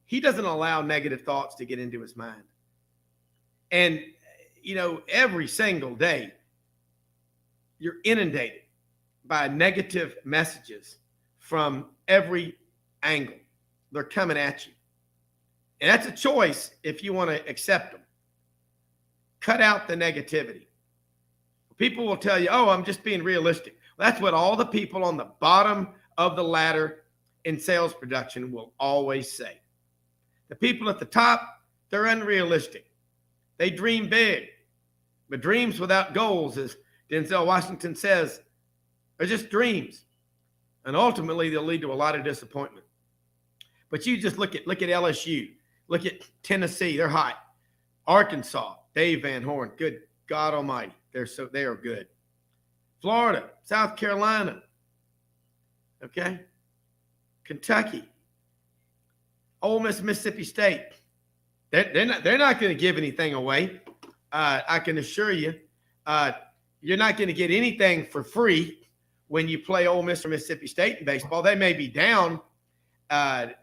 [SPEAKER 2] He doesn't allow negative thoughts to get into his mind. And, every single day, you're inundated by negative messages from every angle. They're coming at you. And that's a choice if you want to accept them. Cut out the negativity. People will tell you, oh, I'm just being realistic. Well, that's what all the people on the bottom of the ladder in sales production will always say. The people at the top, they're unrealistic. They dream big. But dreams without goals, as Denzel Washington says, are just dreams. And ultimately, they'll lead to a lot of disappointment. But you just look at LSU. Look at Tennessee. They're hot. Arkansas, Dave Van Horn. Good God Almighty. They are good. Florida, South Carolina. Okay. Kentucky. Ole Miss, Mississippi State. They're not going to give anything away. I can assure you. You're not going to get anything for free when you play Ole Miss or Mississippi State in baseball. They may be down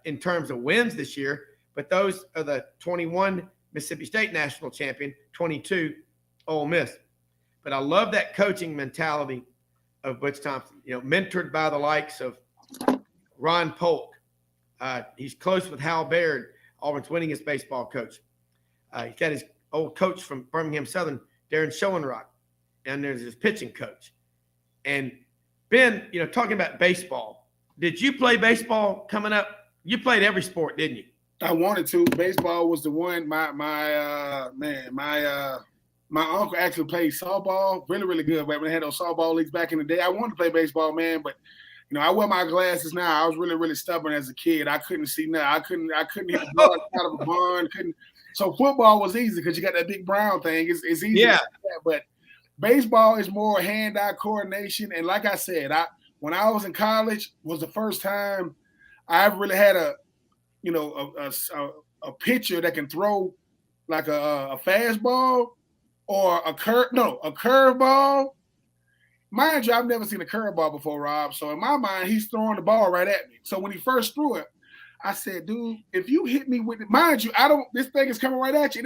[SPEAKER 2] in terms of wins this year, but those are the 21 Mississippi State national champion, 22 Ole Miss. But I love that coaching mentality of Butch Thompson, mentored by the likes of Ron Polk. He's close with Hal Baird, Auburn's winningest baseball coach. He's got his old coach from Birmingham Southern, Darren Schoenrock, and there's his pitching coach. And Ben, talking about baseball, did you play baseball coming up? You played every sport, didn't you?
[SPEAKER 9] I wanted to. Baseball was the one. My uncle actually played softball, really, really good. When they had those softball leagues back in the day, I wanted to play baseball, man, but I wear my glasses now. I was really, really stubborn as a kid. I couldn't see nothing. I couldn't hit the ball out of a barn. So football was easy because you got that big Browne thing. It's easy.
[SPEAKER 2] Yeah.
[SPEAKER 9] But baseball is more hand-eye coordination. And like I said, when I was in college was the first time I really had a pitcher that can throw like a fastball or a curveball. Mind you, I've never seen a curveball before, Rob. So in my mind, he's throwing the ball right at me. So when he first threw it, I said, dude, if you hit me with it, mind you, this thing is coming right at you.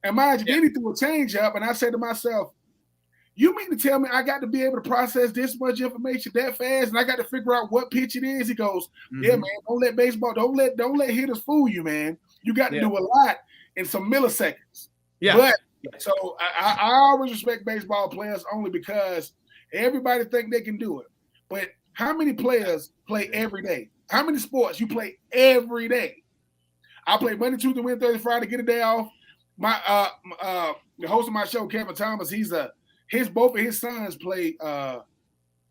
[SPEAKER 9] And mind you, then he threw a change up, and I said to myself, you mean to tell me I got to be able to process this much information that fast, and I got to figure out what pitch it is? He goes, yeah, man, don't let hitters fool you, man. You got to do a lot in some milliseconds.
[SPEAKER 2] Yeah.
[SPEAKER 9] But so I always respect baseball players only because everybody think they can do it. But how many players play every day? How many sports you play every day? I play Monday, Tuesday, Wednesday, Thursday, Friday, get a day off. My the host of my show, Kevin Thomas, both of his sons play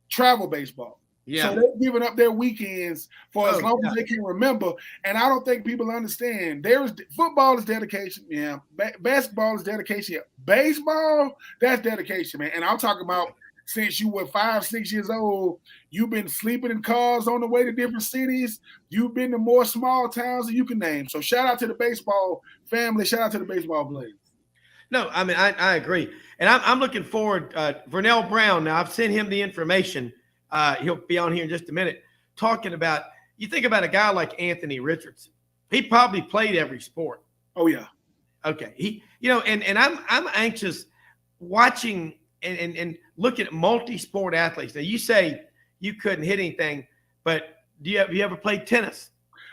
[SPEAKER 9] travel baseball.
[SPEAKER 2] Yeah.
[SPEAKER 9] So they're giving up their weekends for as long as they can remember. And I don't think people understand. Football is dedication. Yeah. Basketball is dedication. Yeah. Baseball, that's dedication, man. And I'm talking about since you were 5-6 years old, you've been sleeping in cars on the way to different cities. You've been to more small towns than you can name. So shout out to the baseball family. Shout out to the baseball players.
[SPEAKER 2] No, I mean, I agree. And I'm looking forward. Vernell Browne, now I've sent him the information. He'll be on here in just a minute talking about, you think about a guy like Anthony Richardson. He probably played every sport.
[SPEAKER 9] Oh, yeah.
[SPEAKER 2] Okay. And I'm anxious watching and looking at multi-sport athletes. Now, you say you couldn't hit anything, but have you ever played tennis?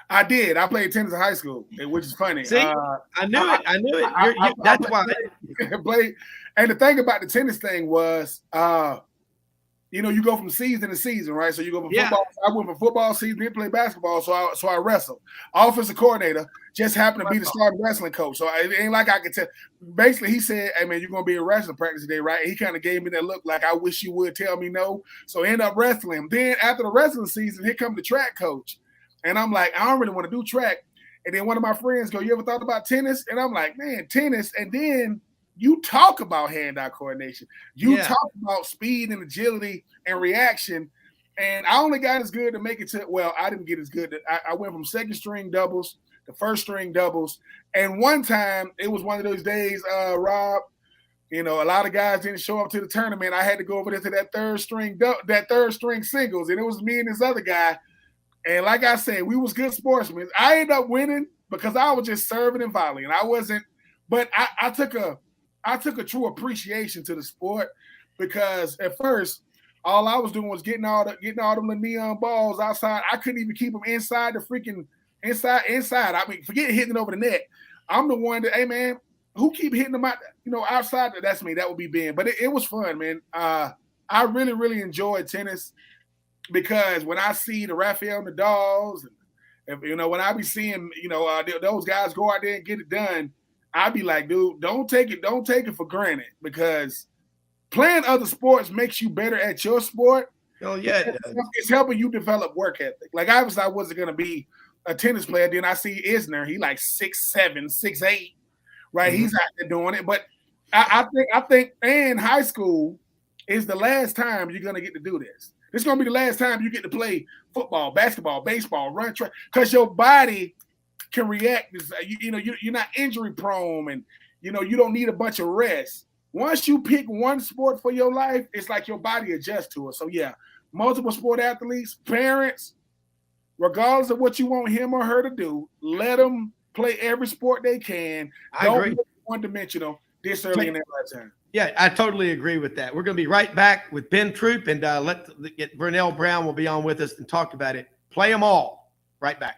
[SPEAKER 9] I did. I played tennis in high school, which is funny.
[SPEAKER 2] See, I knew it. That's why.
[SPEAKER 9] And the thing about the tennis thing was, you go from season to season, right? So you go from football. I went from football season, then play basketball, so I wrestled. Offensive coordinator just happened to be the starting wrestling coach. So it ain't like I could tell. Basically, he said, hey, man, you're going to be in wrestling practice today, right? He kind of gave me that look like, I wish you would tell me no. So I end up wrestling. Then after the wrestling season, here come the track coach. And I'm like, I don't really want to do track. And then one of my friends go, you ever thought about tennis? And I'm like, man, tennis. And then you talk about hand-eye coordination. You talk about speed and agility and reaction. And I only got as good to make it to, well, I didn't get as good. I went from second string doubles the first string doubles. And one time, it was one of those days, Rob, a lot of guys didn't show up to the tournament. I had to go over there to that third string singles, and it was me and this other guy. And like I said, we was good sportsmen. I ended up winning because I was just serving and volleying. I wasn't, but I took a true appreciation to the sport, because at first all I was doing was getting all them neon balls outside. I couldn't even keep them inside the freaking inside. I mean, forget hitting it over the net. I'm the one that, hey man, who keep hitting them out, outside? That's me. That would be Ben. But it was fun, man. I really, really enjoyed tennis, because when I see the Rafael Nadals, and when I be seeing, those guys go out there and get it done, I be like, dude, don't take it for granted, because playing other sports makes you better at your sport.
[SPEAKER 2] Oh yeah,
[SPEAKER 9] it's helping you develop work ethic. Like I wasn't gonna be a tennis player. Then I see Isner, he like 6'7", 6'8", right? Mm-hmm. He's out there doing it. But I think in high school is the last time you're gonna get to do this. It's gonna be the last time you get to play football, basketball, baseball, run track, because your body can react. You're not injury prone, and you don't need a bunch of rest. Once you pick one sport for your life, it's like your body adjusts to it. So yeah, multiple sport athletes, parents, regardless of what you want him or her to do, let them play every sport they can. Don't
[SPEAKER 2] agree.
[SPEAKER 9] Be one-dimensional this early in their lifetime.
[SPEAKER 2] Yeah, I totally agree with that. We're going to be right back with Ben Troupe, and get Vernell Browne will be on with us and talk about it. Play them all. Right back.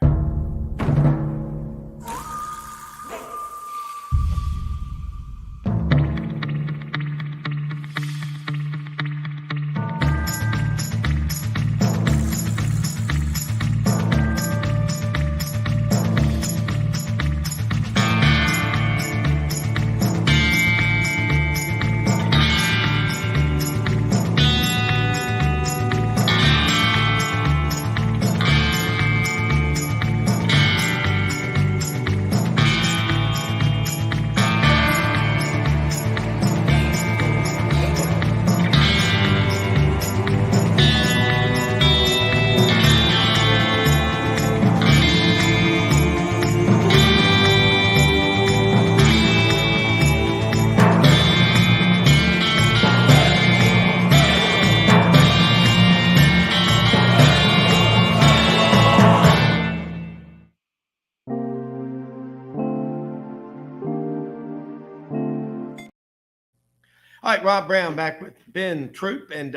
[SPEAKER 2] All right, Rob Browne back with Ben Troupe, and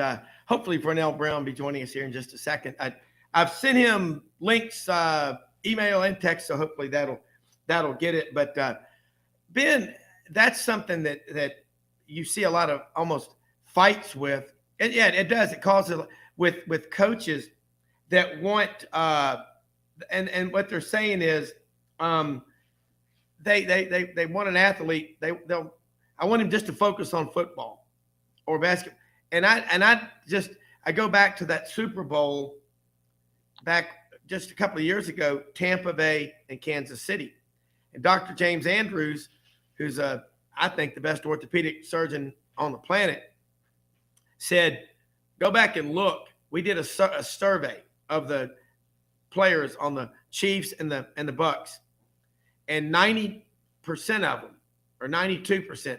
[SPEAKER 2] hopefully Vernell Browne will be joining us here in just a second. I've sent him links, email and text, so hopefully that'll get it. But Ben, that's something that you see a lot of almost fights with. And yeah, it does. It causes with coaches that want and what they're saying is they want an athlete. I want him just to focus on football or basketball. And I go back to that Super Bowl back just a couple of years ago, Tampa Bay and Kansas City. And Dr. James Andrews, who's I think the best orthopedic surgeon on the planet, said, go back and look. We did a survey of the players on the Chiefs and the Bucks, and 90% of them, or 92%,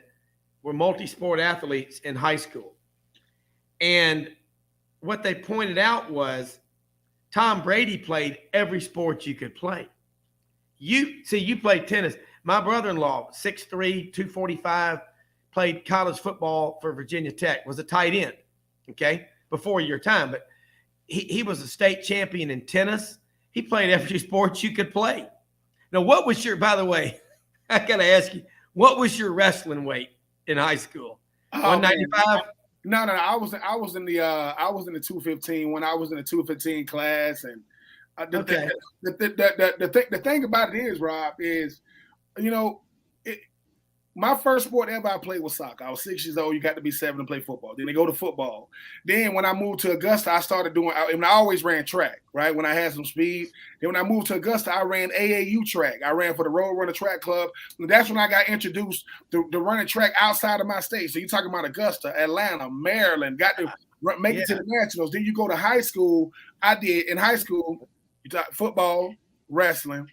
[SPEAKER 2] were multi-sport athletes in high school. And what they pointed out was Tom Brady played every sport you could play. You played tennis. My brother-in-law, 6'3", 245, played college football for Virginia Tech, was a tight end, okay, before your time. But he was a state champion in tennis. He played every sport you could play. Now, what was by the way, I got to ask you, what was your wrestling weight in high school? 195?
[SPEAKER 9] No. I was in the 215 when I was in the 215 class, and the thing about it is, Rob, is my first sport ever I played was soccer. I was 6 years old. You got to be 7 to play football. Then they go to football. Then when I moved to Augusta, I started doing. I always ran track, right? When I had some speed. Then when I moved to Augusta, I ran AAU track. I ran for the Road Runner Track Club. And that's when I got introduced to running track outside of my state. So you're talking about Augusta, Atlanta, Maryland. Got to make it to the nationals. Then you go to high school. I did in high school. You talk football, wrestling,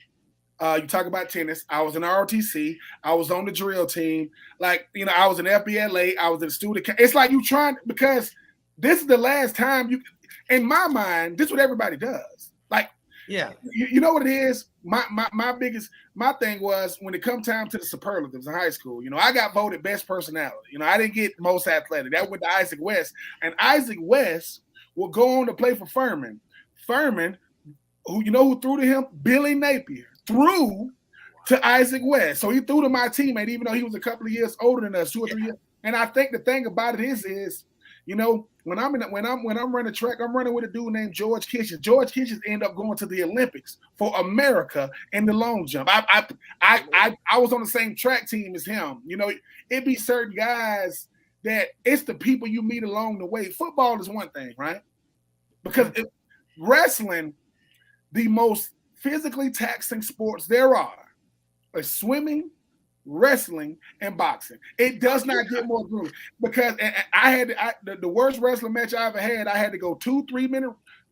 [SPEAKER 9] You talk about tennis. I was in ROTC. I was on the drill team. Like, I was in FBLA. I was in student. It's like you trying, because this is the last time you, in my mind, this is what everybody does. Like,
[SPEAKER 2] yeah,
[SPEAKER 9] you know what it is? My thing was when it come time to the superlatives in high school, I got voted best personality. I didn't get most athletic. That went to Isaac West. And Isaac West will go on to play for Furman. Furman, who threw to him? Billy Napier threw to Isaac West. So he threw to my teammate, even though he was a couple of years older than us, 2 or 3 years. And I think the thing about it is, when I'm running track, I'm running with a dude named George Kitchens. George Kitchens ended up going to the Olympics for America in the long jump. I was on the same track team as him. It be certain guys that it's the people you meet along the way. Football is one thing, right? Because wrestling, the most physically taxing sports there are swimming, wrestling, and boxing. It does not get more grueling, because the worst wrestling match I ever had, I had to go 3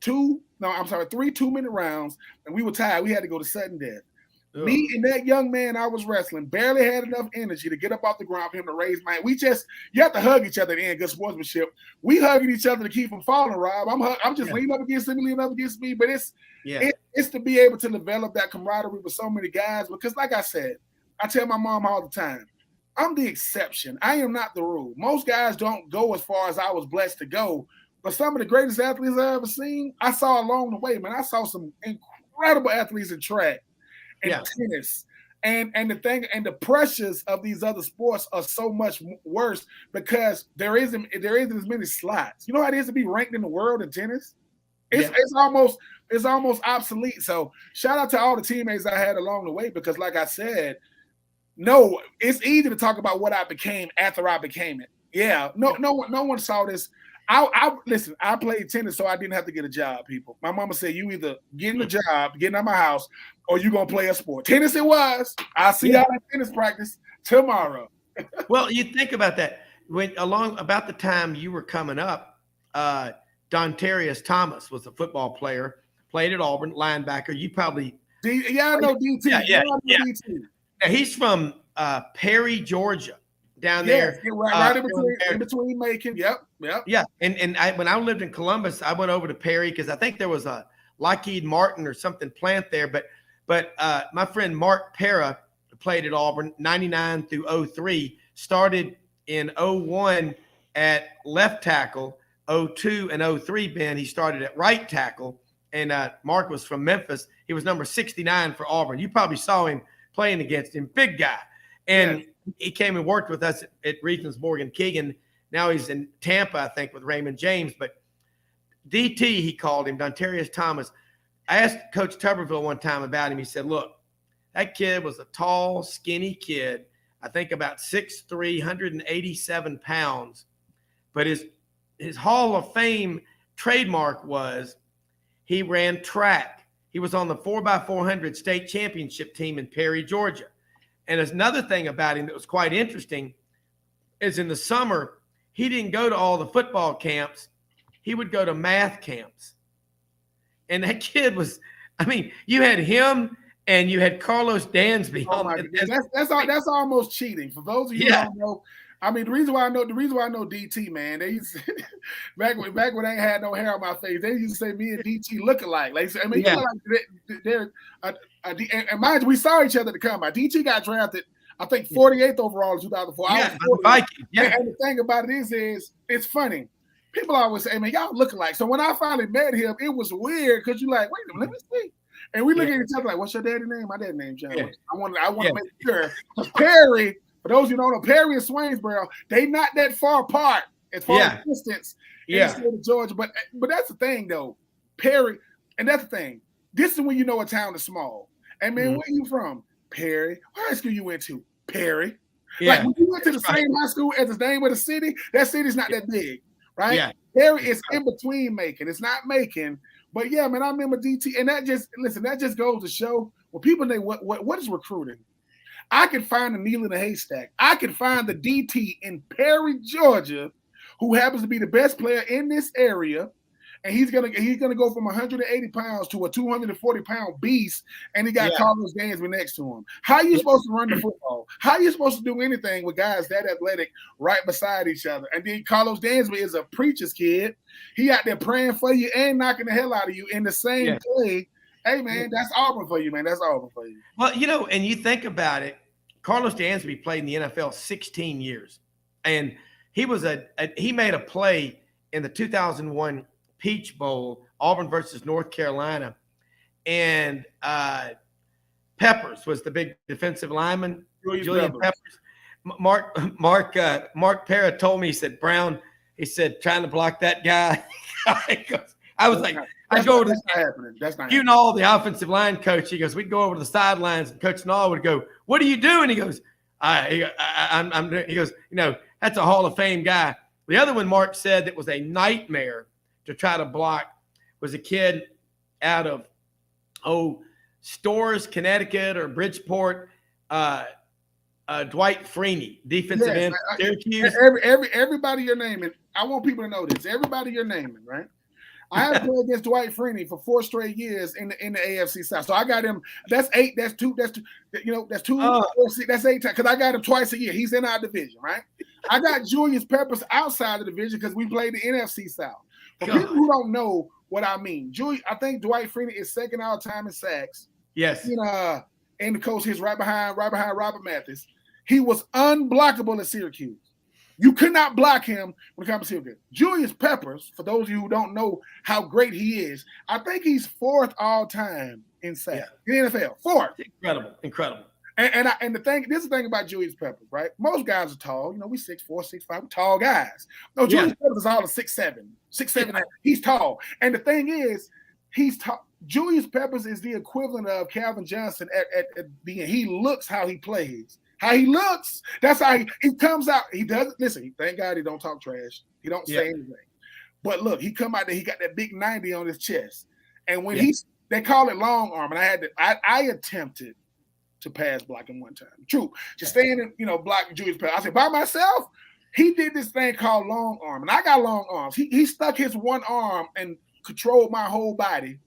[SPEAKER 9] 2-minute rounds, and we were tired. We had to go to sudden death. Ugh. Me and that young man I was wrestling barely had enough energy to get up off the ground for him to raise my hand. You have to hug each other in good sportsmanship. We hugging each other to keep from falling, Rob. I'm just leaning up against him, leaning up against me, but it's to be able to develop that camaraderie with so many guys, because like I said, I tell my mom all the time, I'm the exception. I am not the rule. Most guys don't go as far as I was blessed to go, but some of the greatest athletes I ever seen, I saw along the way, man. I saw some incredible athletes in track and tennis. And the pressures of these other sports are so much worse because there isn't as many slots. You know how it is to be ranked in the world in tennis? It's almost obsolete. So shout out to all the teammates I had along the way, because like I said, no, it's easy to talk about what I became after I became it. Yeah, no one saw this. Listen, I played tennis so I didn't have to get a job, people. My mama said, you either getting a job, getting out of my house, or you gonna play a sport. Tennis it was. I'll see y'all at tennis practice tomorrow.
[SPEAKER 2] Well, you think about that. About the time you were coming up, Dontarius Thomas was a football player, played at Auburn, linebacker. You probably
[SPEAKER 9] I know DT.
[SPEAKER 2] Yeah. DT. Now, he's from Perry, Georgia, down there.
[SPEAKER 9] Right in between Macon. Yep.
[SPEAKER 2] Yeah, and when I lived in Columbus, I went over to Perry because I think there was a Lockheed Martin or something plant there. But my friend Mark Pera played at Auburn 99 through 03, started in 01 at left tackle, 02 and 03, Ben, he started at right tackle. And Mark was from Memphis. He was number 69 for Auburn. You probably saw him playing against him, big guy. And he came and worked with us at Regions Morgan Keegan. Now he's in Tampa, I think, with Raymond James. But DT, he called him, Dontarius Thomas. I asked Coach Tuberville one time about him. He said, look, that kid was a tall, skinny kid, I think about 6'3", 187 pounds. But his Hall of Fame trademark was he ran track. He was on the 4x400 state championship team in Perry, Georgia. And there's another thing about him that was quite interesting is in the summer, he didn't go to all the football camps. He would go to math camps. And that kid was, you had him and you had Carlos Dansby.
[SPEAKER 9] Oh my goodness. That's almost cheating. For those of you who don't know, the reason why I know DT, man, they used to, back when I ain't had no hair on my face, they used to say me and DT look alike. Like, you look like they're and mind you, we saw each other to come by. DT got drafted, I think 48th overall in 2004.
[SPEAKER 2] Yeah,
[SPEAKER 9] and the thing about it is it's funny. People always say, man, y'all look alike. So when I finally met him, it was weird because you're like, wait a minute, let me see. And we look at each other like, what's your daddy's name? My dad's name, John. Yeah. I want to make sure. Perry, for those who don't know, Perry and Swainsboro, they not that far apart as far as distance in the state of Georgia. But that's the thing, though. Perry, and that's the thing. This is when you know a town is small. And man, where you from? Perry. What high school you went to? Perry. Yeah. Like when you went to the same high school as the name of the city, that city's not that big, right? Yeah. Perry is in between Macon. It's not Macon. But yeah, man, I remember DT, and that just goes to show when people think what is recruiting. I could find a needle in a haystack. I could find the DT in Perry, Georgia, who happens to be the best player in this area, and he's gonna go from 180 pounds to a 240-pound beast, and he got Carlos Dansby next to him. How are you supposed to run the football? How are you supposed to do anything with guys that athletic right beside each other? And then Carlos Dansby is a preacher's kid. He out there praying for you and knocking the hell out of you in the same play. Hey, man, that's Auburn for you, man. That's Auburn for you.
[SPEAKER 2] Well, and you think about it, Carlos Dansby played in the NFL 16 years, and he made a play in the 2001 Peach Bowl, Auburn versus North Carolina, and Peppers was the big defensive lineman. Julian Peppers. Mark Parra told me, he said, Browne, he said, trying to block that guy. I was like, I'd go over to the offensive line coach. He goes, we'd go over to the sidelines, and Coach Nall would go, what are you doing? He goes, he goes, that's a Hall of Fame guy. The other one Mark said that was a nightmare to try to block was a kid out of Storrs, Connecticut, or Bridgeport, Dwight Freeney, defensive end, Syracuse.
[SPEAKER 9] Everybody you're naming, I want people to know this. Everybody you're naming, right? I have played against Dwight Freeney for 4 straight years in the AFC South. So I got him. That's 8. That's 2. That's 2. That's 2. 4, 6, that's 8 times because I got him twice a year. He's in our division, right? I got Julius Peppers outside the division because we played the NFC South. For people who don't know what I mean, I think Dwight Freeney is second all time in sacks.
[SPEAKER 2] Yes.
[SPEAKER 9] And the coach is right behind Robert Mathis. He was unblockable at Syracuse. You could not block him when it comes to Syracuse. Julius Peppers, for those of you who don't know how great he is, I think he's 4th all time in sacks in the NFL. 4th.
[SPEAKER 2] Incredible.
[SPEAKER 9] And this is the thing about Julius Peppers, right? Most guys are tall. We 6'4", 6'5", we're tall guys. No, Julius Peppers is all of 6'7", 6'7". He's tall. And the thing is, he's tall. Julius Peppers is the equivalent of Calvin Johnson at being. He looks how he plays. How he looks. That's how he comes out. He doesn't listen. Thank God he don't talk trash. He don't say anything. But look, he come out there. He got that big 90 on his chest. And when they call it long arm, and I attempted to pass block him one time. True, just staying in, block Julius Peppers. I said by myself. He did this thing called long arm, and I got long arms. He stuck his one arm and controlled my whole body.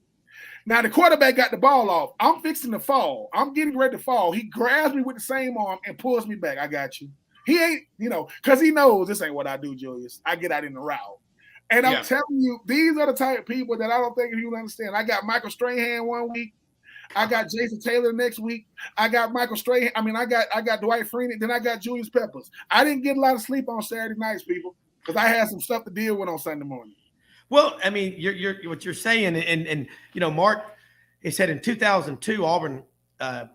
[SPEAKER 9] Now, the quarterback got the ball off. I'm fixing to fall. I'm getting ready to fall. He grabs me with the same arm and pulls me back. I got you. He ain't, because he knows this ain't what I do, Julius. I get out in the route. And I'm telling you, these are the type of people that I don't think you understand. I got Michael Strahan one week. I got Jason Taylor next week. I got Michael Strahan. I got Dwight Freeney. Then I got Julius Peppers. I didn't get a lot of sleep on Saturday nights, people, because I had some stuff to deal with on Sunday morning.
[SPEAKER 2] Well, I mean, you're what you're saying, and Mark, he said in 2002, Auburn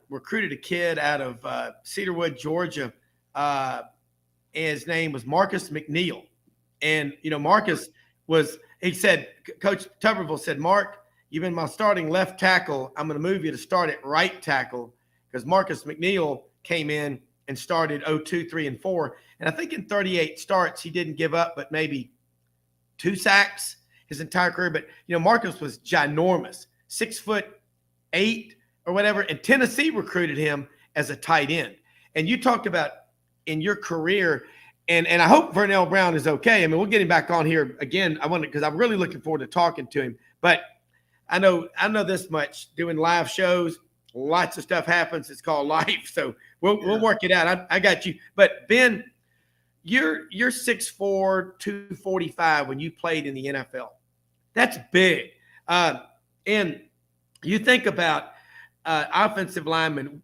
[SPEAKER 2] recruited a kid out of Cedarwood, Georgia. His name was Marcus McNeil, and Marcus was. He said, Coach Tuberville said, Mark, you've been my starting left tackle. I'm going to move you to start at right tackle because Marcus McNeil came in and started 02, 3, and 4, and I think in 38 starts he didn't give up, but maybe 2 sacks his entire career. But Marcus was ginormous, 6'8" or whatever, and Tennessee recruited him as a tight end. And you talked about in your career, and I hope Vernell Browne is okay. I mean, we'll get him back on here again. Because I'm really looking forward to talking to him. But I know this much, doing live shows, lots of stuff happens. It's called life, so we'll work it out. I got you. But Ben, you're 6'4", 245 when you played in the NFL. That's big. And you think about offensive linemen.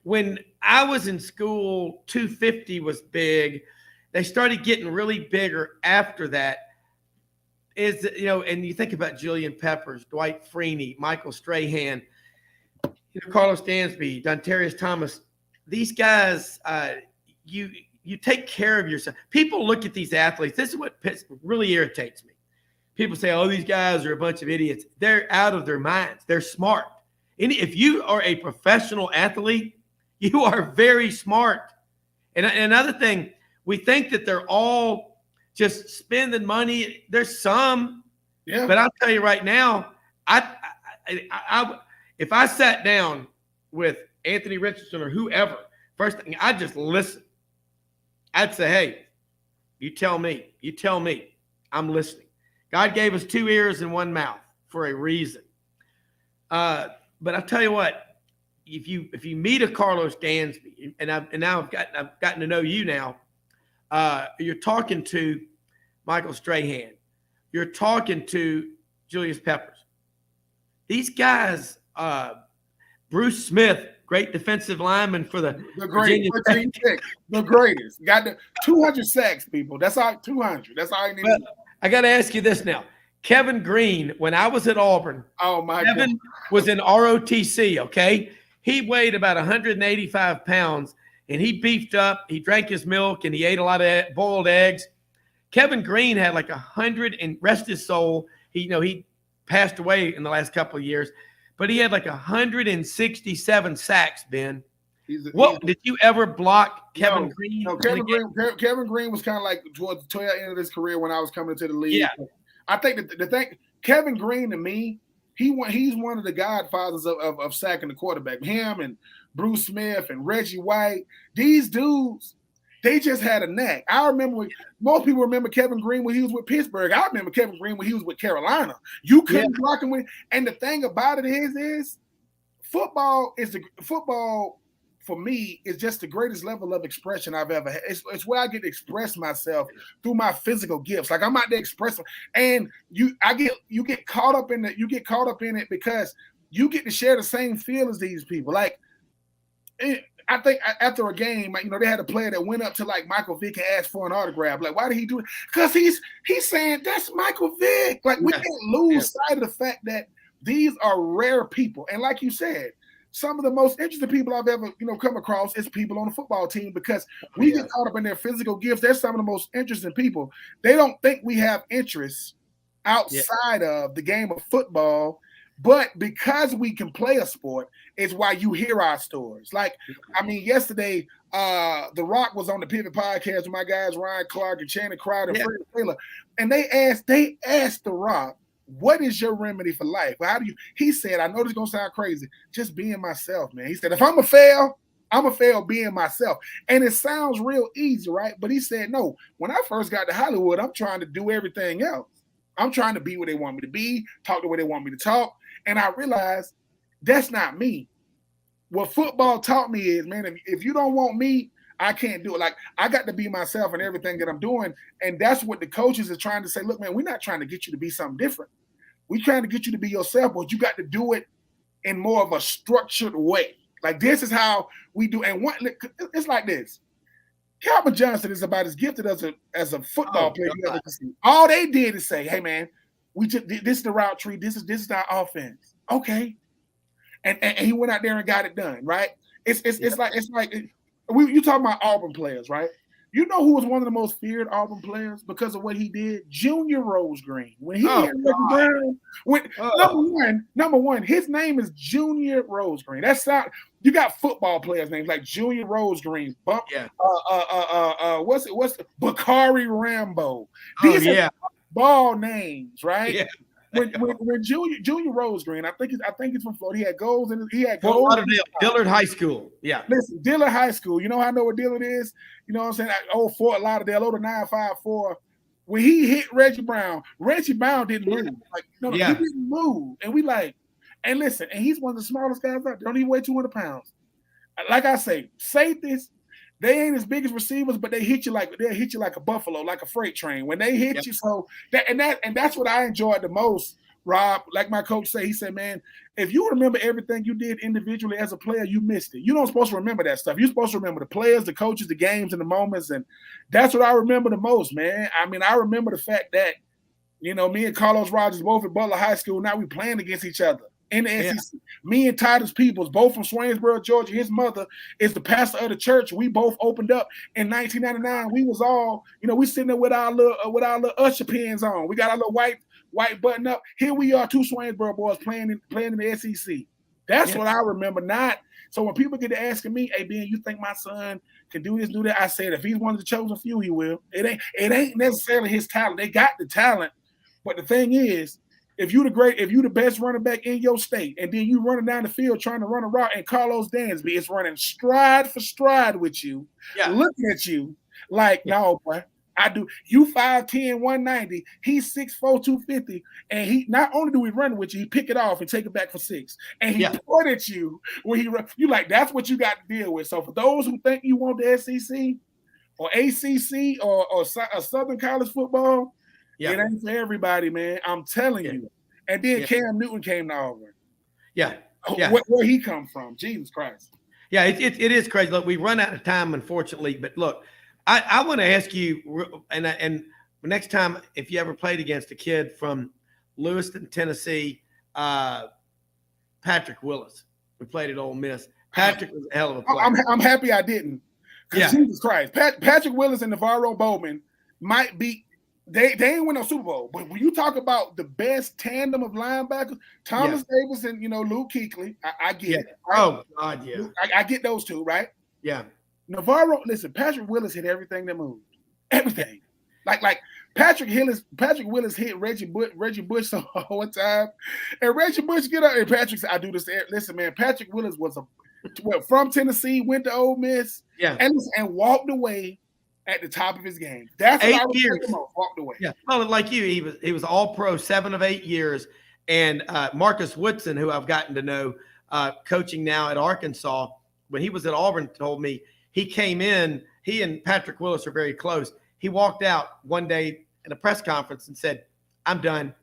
[SPEAKER 2] When I was in school, 250 was big. They started getting really bigger after that. And you think about Julian Peppers, Dwight Freeney, Michael Strahan, Carlos Dansby, Dontarius Thomas. These guys, you take care of yourself. People look at these athletes. This is what really irritates me. People say, oh, these guys are a bunch of idiots. They're out of their minds. They're smart. And if you are a professional athlete, you are very smart. And another thing, we think that they're all just spending money. There's some. Yeah. But I'll tell you right now, if I sat down with Anthony Richardson or whoever, first thing, I'd just listen. I'd say, hey, you tell me, I'm listening. God gave us 2 ears and 1 mouth for a reason. But I'll tell you what, if you meet a Carlos Dansby, and I've gotten to know you now, you're talking to Michael Strahan, you're talking to Julius Peppers. These guys, Bruce Smith, great defensive lineman for the
[SPEAKER 9] great, the greatest. Got the 200 sacks, people. That's all 200. That's all you need.
[SPEAKER 2] Well, I got to ask you this now. Kevin Green, when I was at Auburn, Kevin was in ROTC, okay? He weighed about 185 pounds, and he beefed up. He drank his milk, and he ate a lot of boiled eggs. Kevin Green had like 100, and rest his soul, he passed away in the last couple of years, but he had like 167 sacks, Ben. Did you ever block Kevin Green?
[SPEAKER 9] No, Kevin Green was kind of like towards the end of his career when I was coming to the league.
[SPEAKER 2] Yeah.
[SPEAKER 9] I think that the thing, Kevin Green to me, he's one of the godfathers of sacking the quarterback. Him and Bruce Smith and Reggie White, these dudes, they just had a knack. I remember most people remember Kevin Green when he was with Pittsburgh. I remember Kevin Green when he was with Carolina. You couldn't block him with. And the thing about it is football for me is just the greatest level of expression I've ever had. It's where I get to express myself through my physical gifts. Like I'm out there expressing, and you get caught up in it because you get to share the same feel as these people. Like I think after a game, they had a player that went up to like Michael Vick and asked for an autograph. Like, why did he do it? Because he's saying that's Michael Vick. Like we can't lose sight of the fact that these are rare people. And like you said, some of the most interesting people I've ever, come across is people on the football team because we get caught up in their physical gifts. They're some of the most interesting people. They don't think we have interests outside of the game of football, but because we can play a sport, it's why you hear our stories. Like, yesterday, The Rock was on the Pivot podcast with my guys Ryan Clark and Shannon Crowder and Freddie Taylor, and they asked The Rock, what is your remedy for life? He said, I know this is going to sound crazy, just being myself, man. He said, if I'm going to fail being myself. And it sounds real easy, right? But he said, no, when I first got to Hollywood, I'm trying to do everything else. I'm trying to be where they want me to be, talk the way they want me to talk. And I realized that's not me. What football taught me is, man, if you don't want me, I can't do it. Like, I got to be myself in everything that I'm doing. And that's what the coaches are trying to say. Look, man, we're not trying to get you to be something different. We're trying to get you to be yourself, but you got to do it in more of a structured way. Like, this is how we do. And it's like this. Calvin Johnson is about as gifted as a football player you ever see. All they did is say, hey, man, this is the route tree. This is our offense. Okay. And he went out there and got it done, right? It's like you talking about Auburn players, right? You know who was one of the most feared Auburn players because of what he did? Junior Rose Green. When he hit Reggie Browne, number one, his name is Junior Rose Green. That's not. You got football players' names like Junior Rose Green, what's Bakari Rambo. These are ball names, right? Yeah. When Junior Rose Green, I think he's from Florida. He had goals in
[SPEAKER 2] Fort Lauderdale, Dillard High School. Yeah.
[SPEAKER 9] Listen, Dillard High School. You know how I know what Dillard is? You know what I'm saying? Fort Lauderdale, the 954. When he hit Reggie Browne didn't move. He didn't move. And we and listen, and he's one of the smallest guys out there. Don't even weigh 200 pounds. Like I say, safeties, they ain't as big as receivers, but they'll hit you like a buffalo, like a freight train. When they hit you, so that's what I enjoyed the most, Rob. Like my coach said, he said, man, if you remember everything you did individually as a player, you missed it. You don't supposed to remember that stuff. You're supposed to remember the players, the coaches, the games, and the moments. And that's what I remember the most, man. I remember the fact that, me and Carlos Rogers both at Butler High School, now we playing against each other. In the SEC. Me and Titus Peoples, both from Swainsboro, Georgia. His mother is the pastor of the church. We both opened up in 1999. We was all, we sitting there with our little usher pins on. We got our little white button up. Here we are, two Swainsboro boys playing in the SEC. That's what I remember. Not so when people get to asking me, "Hey Ben, you think my son can do this, do that?" I said, if he's one of the chosen few, he will. It ain't necessarily his talent. They got the talent, but the thing is, if you the best running back in your state, and then you running down the field trying to run a route, and Carlos Dansby is running stride for stride with you, looking at you like, no, boy, I do. You 5'10", 190. He's 6'4", 250. And he not only do we run with you, he pick it off and take it back for 6. And he point at you when he run. You like, that's what you got to deal with. So for those who think you want the SEC or ACC or Southern college football, it ain't for everybody, man. I'm telling you. And then Cam Newton came to Auburn. Where he come from? Jesus Christ.
[SPEAKER 2] Yeah, it is crazy. Look, we run out of time, unfortunately. But look, I want to ask you, and next time if you ever played against a kid from Lewiston, Tennessee, Patrick Willis. We played at Ole Miss. Patrick was a hell of a player.
[SPEAKER 9] I'm happy I didn't. Because Jesus Christ, Patrick Willis and Navarro Bowman might be. They ain't win no Super Bowl, but when you talk about the best tandem of linebackers, Thomas Davis and Luke Kuechly, I get it. Right?
[SPEAKER 2] Oh God, yeah,
[SPEAKER 9] I get those two, right?
[SPEAKER 2] Yeah.
[SPEAKER 9] Navarro, listen, Patrick Willis hit everything that moved, everything. Like Patrick Willis hit Reggie Bush so one time, and Reggie Bush get up and Patrick said, "I do this." Listen, man, Patrick Willis was from Tennessee, went to Ole Miss, and walked away at the top of his game. That's
[SPEAKER 2] 8
[SPEAKER 9] what I was
[SPEAKER 2] years.
[SPEAKER 9] thinking about, walked away.
[SPEAKER 2] Yeah. Well, like you, he was all pro 7 of 8 years. And Marcus Woodson, who I've gotten to know, coaching now at Arkansas, when he was at Auburn, told me he came in, he and Patrick Willis are very close. He walked out one day at a press conference and said, "I'm done.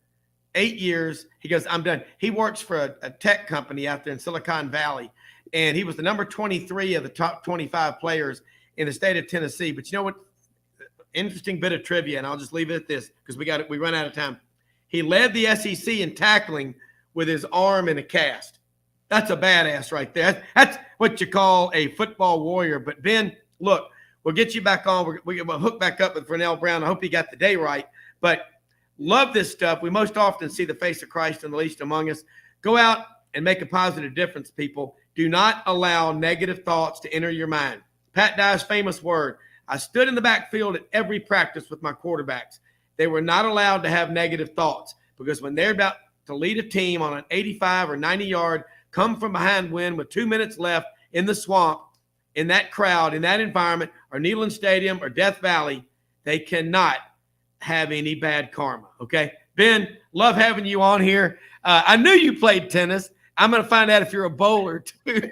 [SPEAKER 2] 8 years." He goes, "I'm done." He works for a tech company out there in Silicon Valley. And he was the number 23 of the top 25 players in the state of Tennessee. But you know what? Interesting bit of trivia, and I'll just leave it at this because we run out of time. He led the SEC in tackling with his arm in a cast. That's a badass right there. That's what you call a football warrior. But Ben, look, we'll get you back on. We'll hook back up with Vernell Browne. I hope he got the day right. But love this stuff. We most often see the face of Christ in the least among us. Go out and make a positive difference, people. Do not allow negative thoughts to enter your mind. Pat Dye's famous word, "I stood in the backfield at every practice with my quarterbacks. They were not allowed to have negative thoughts because when they're about to lead a team on an 85 or 90-yard, come from behind win with 2 minutes left in the swamp, in that crowd, in that environment, or Neyland Stadium or Death Valley, they cannot have any bad karma." Okay? Ben, love having you on here. I knew you played tennis. I'm going to find out if you're a bowler too.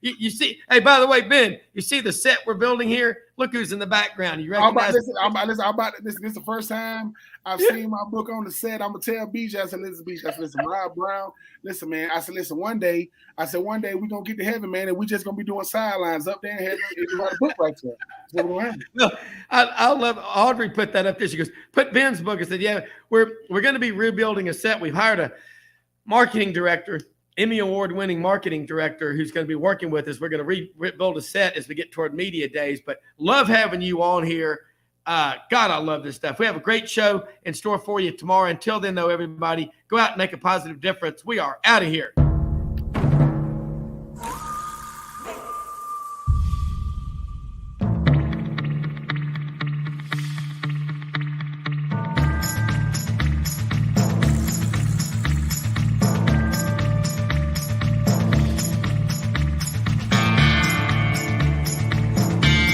[SPEAKER 2] You see, hey, by the way, Ben, you see the set we're building here? Look who's in the background. You recognize? This
[SPEAKER 9] is the first time I've seen my book on the set. I'm gonna tell BJ, I said, listen, Rob Browne, listen, man. I said, listen, one day we're gonna get to heaven, man, and we just gonna be doing sidelines up there in heaven. You write a book right there.
[SPEAKER 2] No, I love Audrey put that up there. She goes, put Ben's book. I said, yeah, we're gonna be rebuilding a set. We've hired a marketing director, Emmy Award-winning marketing director who's going to be working with us. We're going to rebuild a set as we get toward media days, but love having you on here. God, I love this stuff. We have a great show in store for you tomorrow. Until then, though, everybody, go out and make a positive difference. We are out of here.